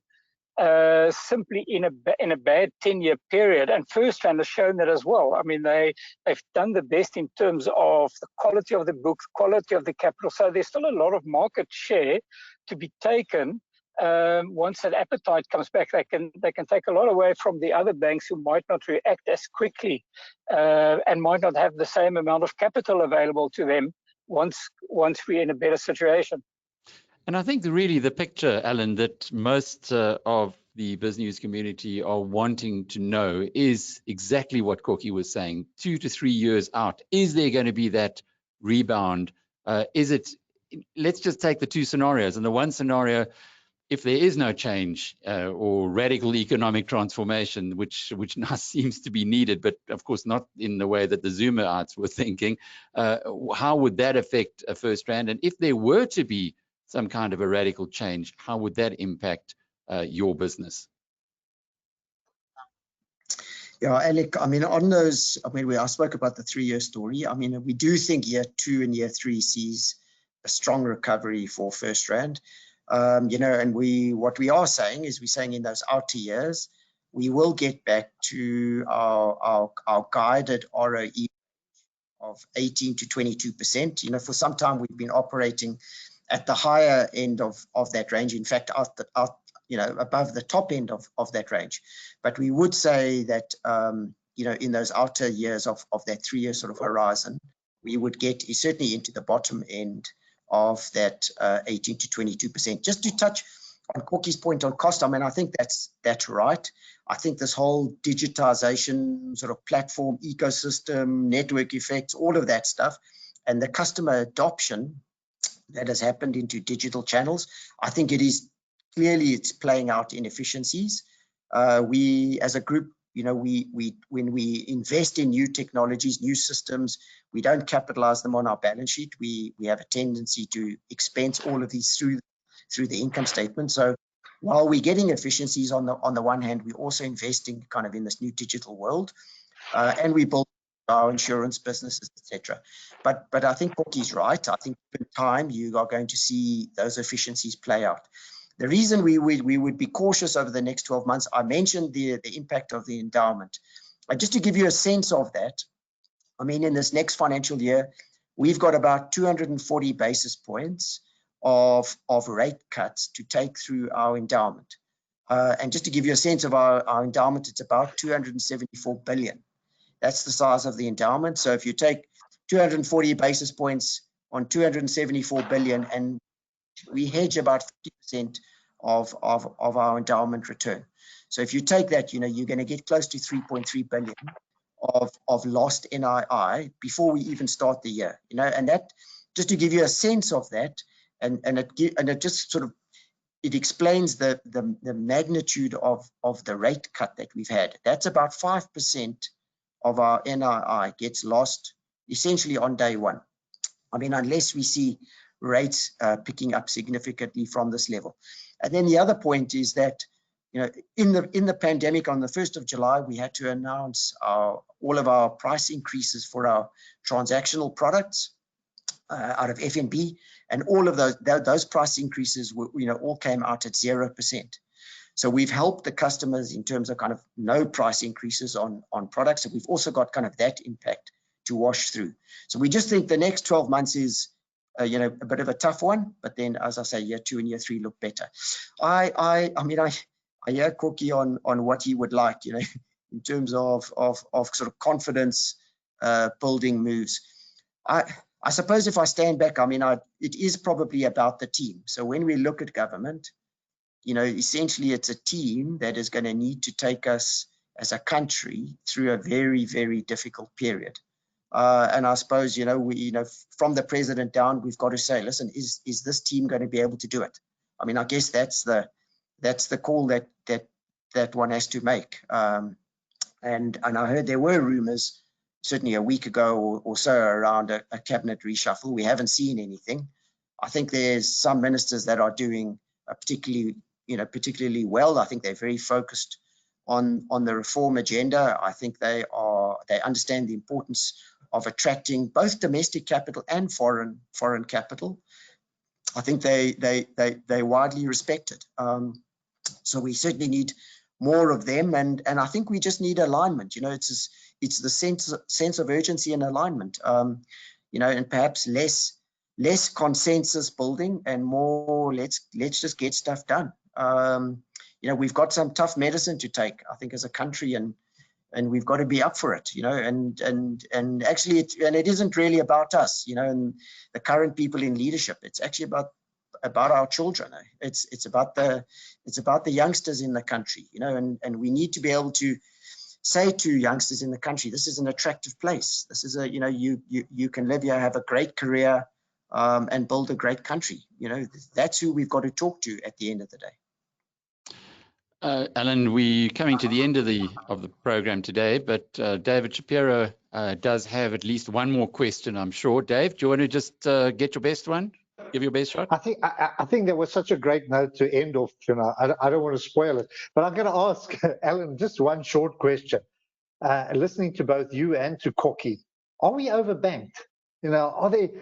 simply in a bad 10-year period, and FirstRand has shown that as well. I mean, they've done the best in terms of the quality of the books, quality of the capital. So there's still a lot of market share to be taken. Once that appetite comes back, they can take a lot away from the other banks who might not react as quickly and might not have the same amount of capital available to them once we're in a better situation. And I think really the picture, Alan, that most of the BizNews community are wanting to know is exactly what Kokkie was saying. 2 to 3 years out, is there going to be that rebound? Let's just take the two scenarios. And the one scenario, if there is no change or radical economic transformation, which now seems to be needed, but of course not in the way that the Zumaites were thinking, how would that affect FirstRand? And if there were to be some kind of a radical change, how would that impact your business? Yeah, Alec, I mean, on those, I spoke about the 3-year story. I mean, we do think year 2 and year 3 sees a strong recovery for FirstRand. And what we are saying is we're saying in those outer years, we will get back to our guided ROE of 18 to 22%. For some time we've been operating at the higher end of that range. In fact, above the top end of that range. But we would say that, in those outer years of that 3-year sort of horizon, we would get certainly into the bottom end of that 18 to 22%. Just to touch on Kokkie's point on cost, I mean, I think that's right. I think this whole digitization sort of platform ecosystem, network effects, all of that stuff, and the customer adoption that has happened into digital channels, I think it's playing out inefficiencies. We as a group, when we invest in new technologies, new systems, we don't capitalize them on our balance sheet. We have a tendency to expense all of these through the income statement. So while we're getting efficiencies on the one hand, we're also investing kind of in this new digital world, and we build our insurance businesses, etc. But I think Kokkie's right. I think in time you are going to see those efficiencies play out. The reason we would be cautious over the next 12 months, I mentioned the impact of the endowment. Just to give you a sense of that, I mean, in this next financial year, we've got about 240 basis points of rate cuts to take through our endowment. And just to give you a sense of our endowment, it's about 274 billion. That's the size of the endowment. So if you take 240 basis points on 274 billion, and we hedge about 50% of our endowment return. So if you take that, you're going to get close to 3.3 billion of lost NII before we even start the year. And that, just to give you a sense of that, and it just sort of it explains the magnitude of the rate cut that we've had. That's about 5% of our NII gets lost essentially on day one. I mean, unless we see rates picking up significantly from this level. And then the other point is that, in the pandemic, on the 1st of July, we had to announce all of our price increases for our transactional products out of FNB, and all of those price increases were, all came out at 0%. So we've helped the customers in terms of kind of no price increases on products, and we've also got kind of that impact to wash through. So we just think the next 12 months is a bit of a tough one, but then, as I say, year 2 and year 3 look better. I hear Kokkie on what he would like, in terms of sort of confidence building moves. I suppose if I stand back, it is probably about the team. So when we look at government, essentially it's a team that is going to need to take us as a country through a very, very difficult period. And I suppose, from the president down, we've got to say, listen, is this team going to be able to do it? I mean, I guess that's the call that one has to make. And I heard there were rumors certainly a week ago or so around a cabinet reshuffle. We haven't seen anything. I think there's some ministers that are doing particularly well. I think they're very focused on the reform agenda. I think they understand the importance of attracting both domestic capital and foreign capital. I think they're widely respected. So we certainly need more of them, and I think we just need alignment. It's the sense of urgency and alignment. And perhaps less consensus building and more let's just get stuff done. We've got some tough medicine to take, I think, as a country, and we've got to be up for it. And actually it isn't really about us, and the current people in leadership. It's actually about our children. It's about the youngsters in the country, and we need to be able to say to youngsters in the country, this is an attractive place. This is you can live here, have a great career, and build a great country. That's who we've got to talk to at the end of the day. Alan, we're coming to the end of the program today, but David Shapiro does have at least one more question, I'm sure. Dave, do you want to just get your best one? Give your best shot? I think that was such a great note to end off. I don't want to spoil it, but I'm going to ask Alan just one short question. Listening to both you and to Kokkie, are we overbanked? Are they?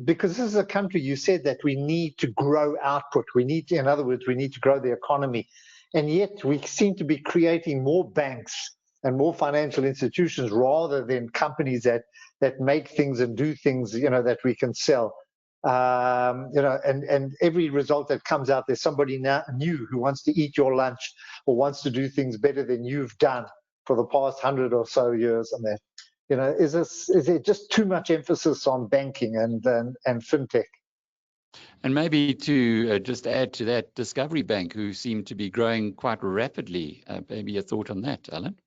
Because this is a country, you said that we need to grow output. In other words, we need to grow the economy, and yet we seem to be creating more banks and more financial institutions rather than companies that make things and do things, that we can sell. And every result that comes out, there's somebody new who wants to eat your lunch or wants to do things better than you've done for the past 100 or so years. And that, is there just too much emphasis on banking and fintech? And maybe to just add to that, Discovery Bank, who seem to be growing quite rapidly. Maybe a thought on that, Alan?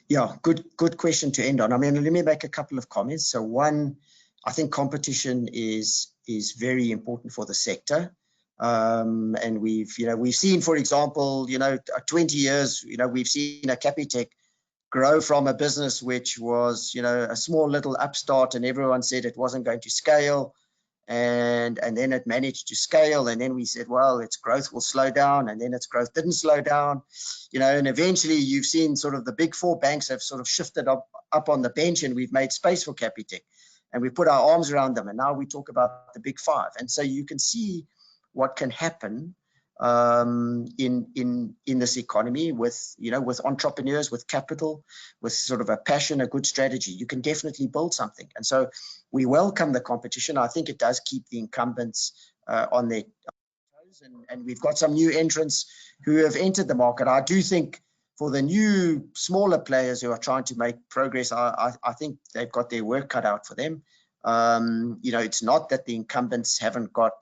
Yeah, good question to end on. I mean, let me make a couple of comments. So one, I think competition is very important for the sector. And we've seen, for example, 20 years, we've seen a Capitec grow from a business which was, a small little upstart, and everyone said it wasn't going to scale. And then it managed to scale, and then we said, well, its growth will slow down, and then its growth didn't slow down, and eventually you've seen sort of the big four banks have sort of shifted up on the bench, and we've made space for Capitec, and we put our arms around them, and now we talk about the big five. And so you can see what can happen in this economy with entrepreneurs, with capital, with sort of a passion, a good strategy. You can definitely build something. And so we welcome the competition. I think it does keep the incumbents on their toes, and we've got some new entrants who have entered the market. I do think for the new smaller players who are trying to make progress, I think they've got their work cut out for them. It's not that the incumbents haven't got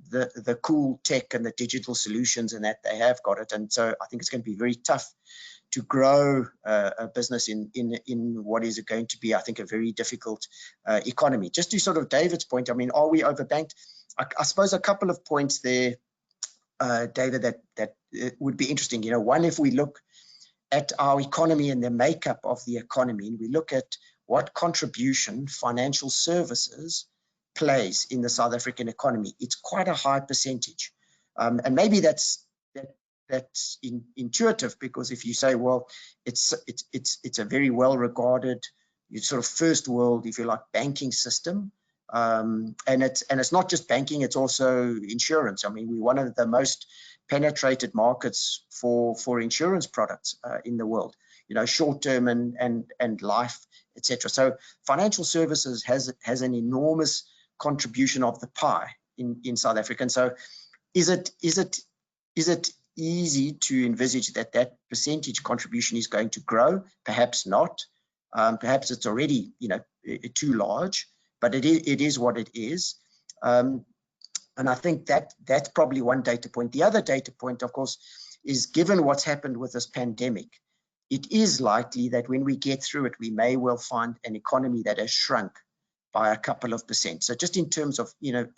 the cool tech and the digital solutions, and that they have got it. And so I think it's going to be very tough to grow a business in what is going to be, I think, a very difficult economy. Just to sort of David's point, I mean, are we overbanked? I suppose a couple of points there, David, that would be interesting. One, if we look at our economy and the makeup of the economy, and we look at what contribution financial services plays in the South African economy, it's quite a high percentage. And maybe that's intuitive, because if you say, well, it's a very well regarded sort of first world, if you like, banking system, and it's not just banking, it's also insurance. I mean, we're one of the most penetrated markets for insurance products in the world, short term and life, etc. So financial services has an enormous contribution of the pie in South Africa. And so is it easy to envisage that percentage contribution is going to grow? Perhaps not. Perhaps it's already too large, but it is what it is. And I think that's probably one data point. The other data point, of course, is given what's happened with this pandemic, it is likely that when we get through it, we may well find an economy that has shrunk by a couple of percent. So just in terms of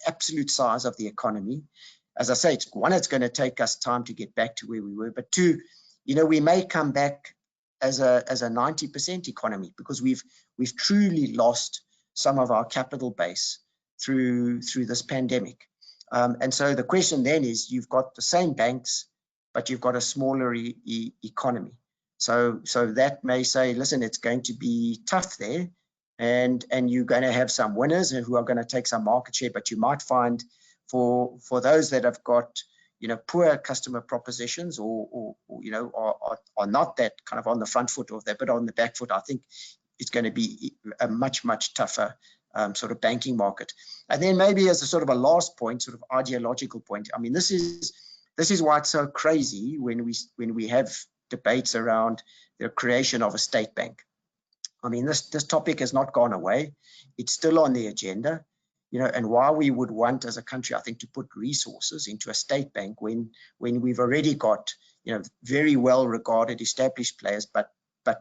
absolute size of the economy, as I say, it's going to take us time to get back to where we were. But two, we may come back as a 90% economy, because we've truly lost some of our capital base through this pandemic. And so the question then is, you've got the same banks, but you've got a smaller economy. So that may say, listen, it's going to be tough there, and you're going to have some winners who are going to take some market share, but you might find for those that have got poor customer propositions or are not that kind of on the front foot of that, but on the back foot, I think it's going to be a much tougher sort of banking market. And then maybe as a sort of a last point, sort of ideological point, I mean, this is why it's so crazy when we have debates around the creation of a state bank. I mean, this topic has not gone away. It's still on the agenda, and why we would want as a country, I think, to put resources into a state bank when we've already got, very well regarded established players, but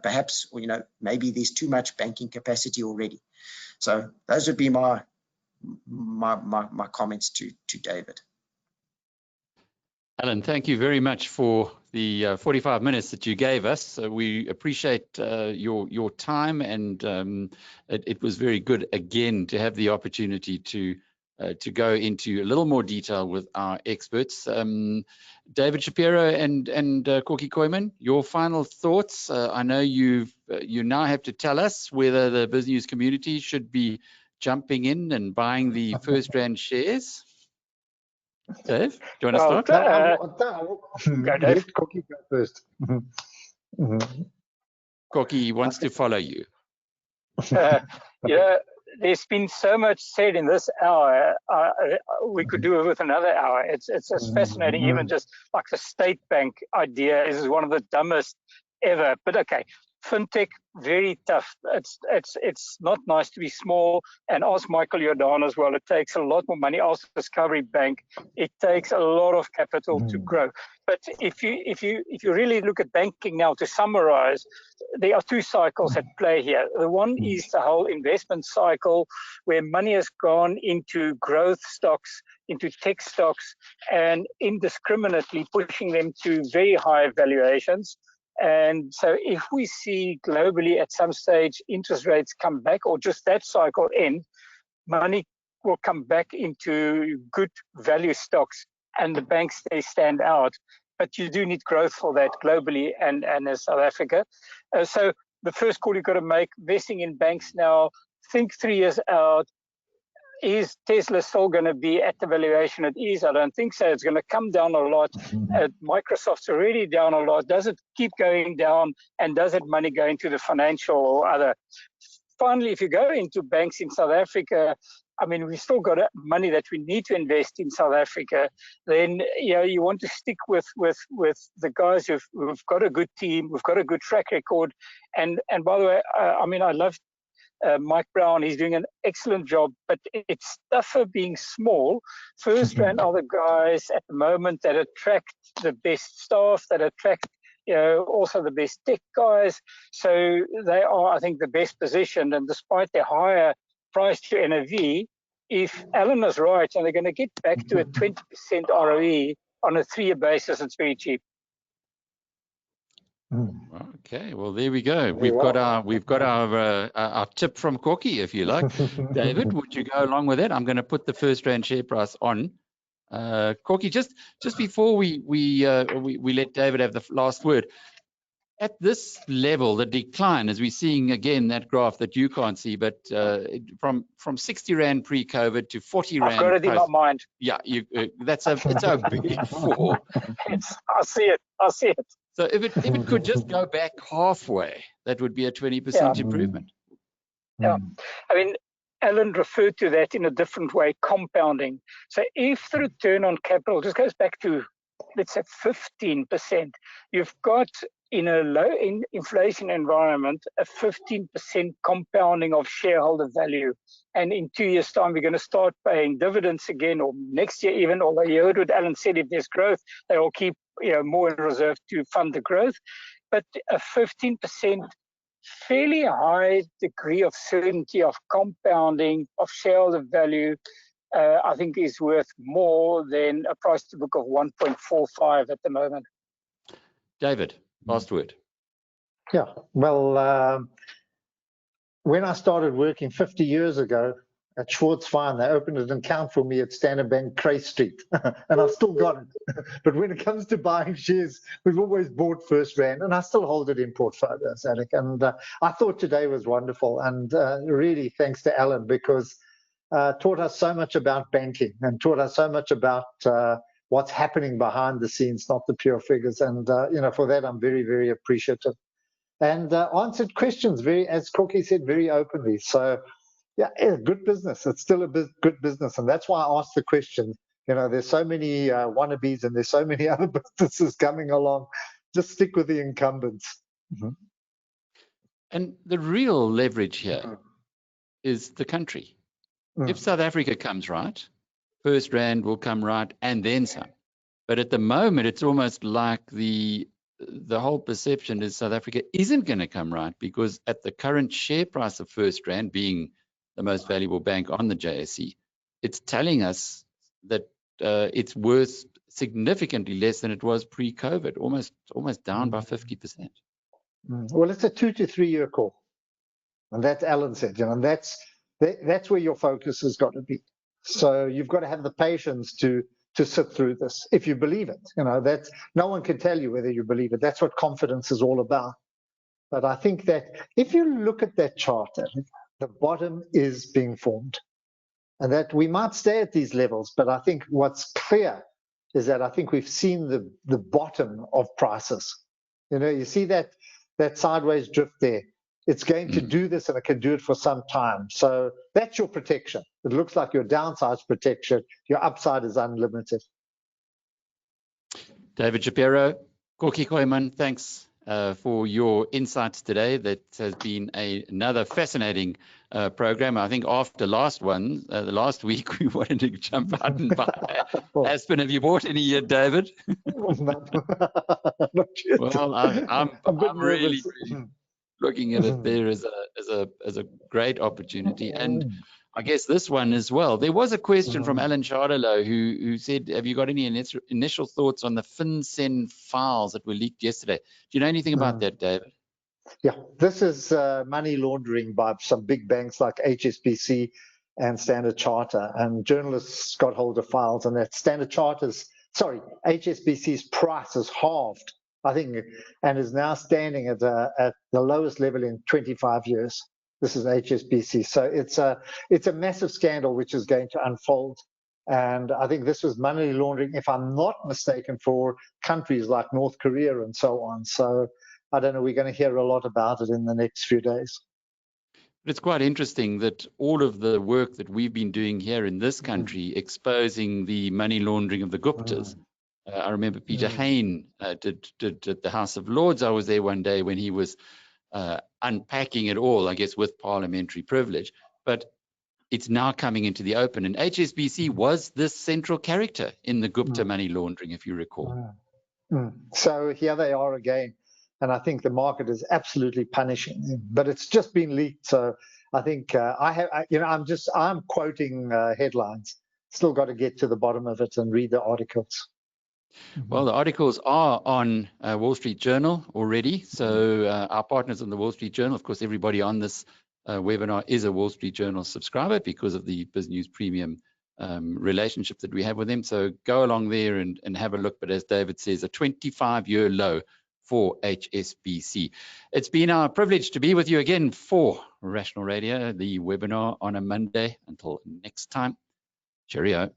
perhaps, maybe there's too much banking capacity already. So those would be my comments to David. Alan, thank you very much for the 45 minutes that you gave us. We appreciate your time, and it was very good again to have the opportunity to go into a little more detail with our experts. David Shapiro and Kokkie Kooyman, your final thoughts. I know you now have to tell us whether the BizNews community should be jumping in and buying the FirstRand shares. Dave, do you want to start? Go, Dave. Let Kokkie go first. Kokkie wants to follow you. There's been so much said in this hour. We could do it with another hour. It's fascinating. Even just like the state bank idea is one of the dumbest ever. But okay, fintech, very tough. It's not nice to be small. And ask Michael Jordan as well. It takes a lot more money. Ask Discovery Bank. It takes a lot of capital to grow. But if you really look at banking now, to summarize, there are two cycles at play here. The one is the whole investment cycle, where money has gone into growth stocks, into tech stocks, and indiscriminately pushing them to very high valuations. And so if we see globally at some stage interest rates come back, or just that cycle end, money will come back into good value stocks, and the banks, they stand out. But you do need growth for that globally and in South Africa. So the first call you've got to make, investing in banks now, think 3 years out. Is Tesla still going to be at the valuation it is? I don't think so. It's going to come down a lot. Microsoft's already down a lot. Does it keep going down? And does that money go into the financial or other? Finally, if you go into banks in South Africa, I mean, we've still got money that we need to invest in South Africa. Then, you want to stick with the guys who've got a good team, who've got a good track record. And by the way, I mean, I love Mike Brown. He's doing an excellent job, but it's tougher being small. FirstRand are the guys at the moment that attract the best staff, that attract also the best tech guys. So they are, I think, the best positioned. And despite their higher price to NAV, if Alan is right and they're going to get back to a 20% ROE on a 3-year basis, it's very cheap. Okay, well, there we go. We've got our tip from Kokkie, if you like. David, would you go along with that? I'm going to put the FirstRand share price on. Kokkie, just before we let David have the last word, at this level, the decline, as we're seeing again that graph that you can't see, but from 60 Rand pre-COVID to 40 Rand. I've got it in my mind. Yeah, it's a big fall. I see it. So if it could just go back halfway, that would be a 20% improvement. Yeah, I mean, Alan referred to that in a different way, compounding. So if the return on capital just goes back to, let's say, 15%, you've got, in a low inflation environment, a 15% compounding of shareholder value. And in 2 years' time, we're going to start paying dividends again, or next year even, although you heard what Alan said, if there's growth, they will keep more in reserve to fund the growth. But a 15% fairly high degree of certainty of compounding of shareholder value, I think is worth more than a price to book of 1.45 at the moment. David, last word. Yeah, well, when I started working 50 years ago at Schwartz Fine, they opened an account for me at Standard Bank, Cray Street, and I've still got it. But when it comes to buying shares, we've always bought FirstRand, and I still hold it in portfolios, Alec. And I thought today was wonderful, and really thanks to Alan, because taught us so much about banking and taught us so much about what's happening behind the scenes, not the pure figures. And for that, I'm very, very appreciative. And answered questions as Kokkie said, very openly. So yeah, good business. It's still a good business. And that's why I asked the question. There's so many wannabes and there's so many other businesses coming along. Just stick with the incumbents. And the real leverage here is the country. If South Africa comes right, FirstRand will come right and then some. But at the moment, it's almost like the whole perception is South Africa isn't going to come right, because at the current share price of FirstRand, being the most valuable bank on the JSE, it's telling us that it's worth significantly less than it was pre-COVID, almost down by 50%. Well, it's a 2 to 3 year call, and that's Alan said, and that's where your focus has got to be. So you've got to have the patience to sit through this if you believe it. That no one can tell you whether you believe it. That's what confidence is all about. But I think that if you look at that chart, the bottom is being formed, and that we might stay at these levels. But I think what's clear is that I think we've seen the bottom of prices. You see that sideways drift there. It's going to do this, and it can do it for some time. So that's your protection. It looks like your downside's protection. Your upside is unlimited. David Shapiro, Kokkie Kooyman, thanks for your insights today. That has been another fascinating program. I think after last week, we wanted to jump out and buy Aspen. Have you bought any yet, David? Not yet. Well, I'm really looking at it there as a great opportunity, and I guess this one as well. There was a question from Alan Chardelot who said, have you got any initial thoughts on the FinCEN files that were leaked yesterday? Do you know anything about that, David? Yeah, this is money laundering by some big banks like HSBC and Standard Charter, and journalists got hold of files, and that HSBC's price is halved, I think, and is now standing at the lowest level in 25 years. This is HSBC. So it's a massive scandal which is going to unfold. And I think this was money laundering, if I'm not mistaken, for countries like North Korea and so on. So I don't know, we're going to hear a lot about it in the next few days. It's quite interesting that all of the work that we've been doing here in this country, exposing the money laundering of the Guptas. I remember Peter Hain did at the House of Lords. I was there one day when he was unpacking it all, I guess, with parliamentary privilege. But it's now coming into the open. And HSBC was this central character in the Gupta money laundering, if you recall. So here they are again. And I think the market is absolutely punishing them. But it's just been leaked. So I think I'm quoting headlines. Still got to get to the bottom of it and read the articles. Well, the articles are on Wall Street Journal already. So our partners on the Wall Street Journal, of course, everybody on this webinar is a Wall Street Journal subscriber because of the BizNews Premium relationship that we have with them. So go along there and have a look. But as David says, a 25-year low for HSBC. It's been our privilege to be with you again for Rational Radio, the webinar on a Monday. Until next time, cheerio.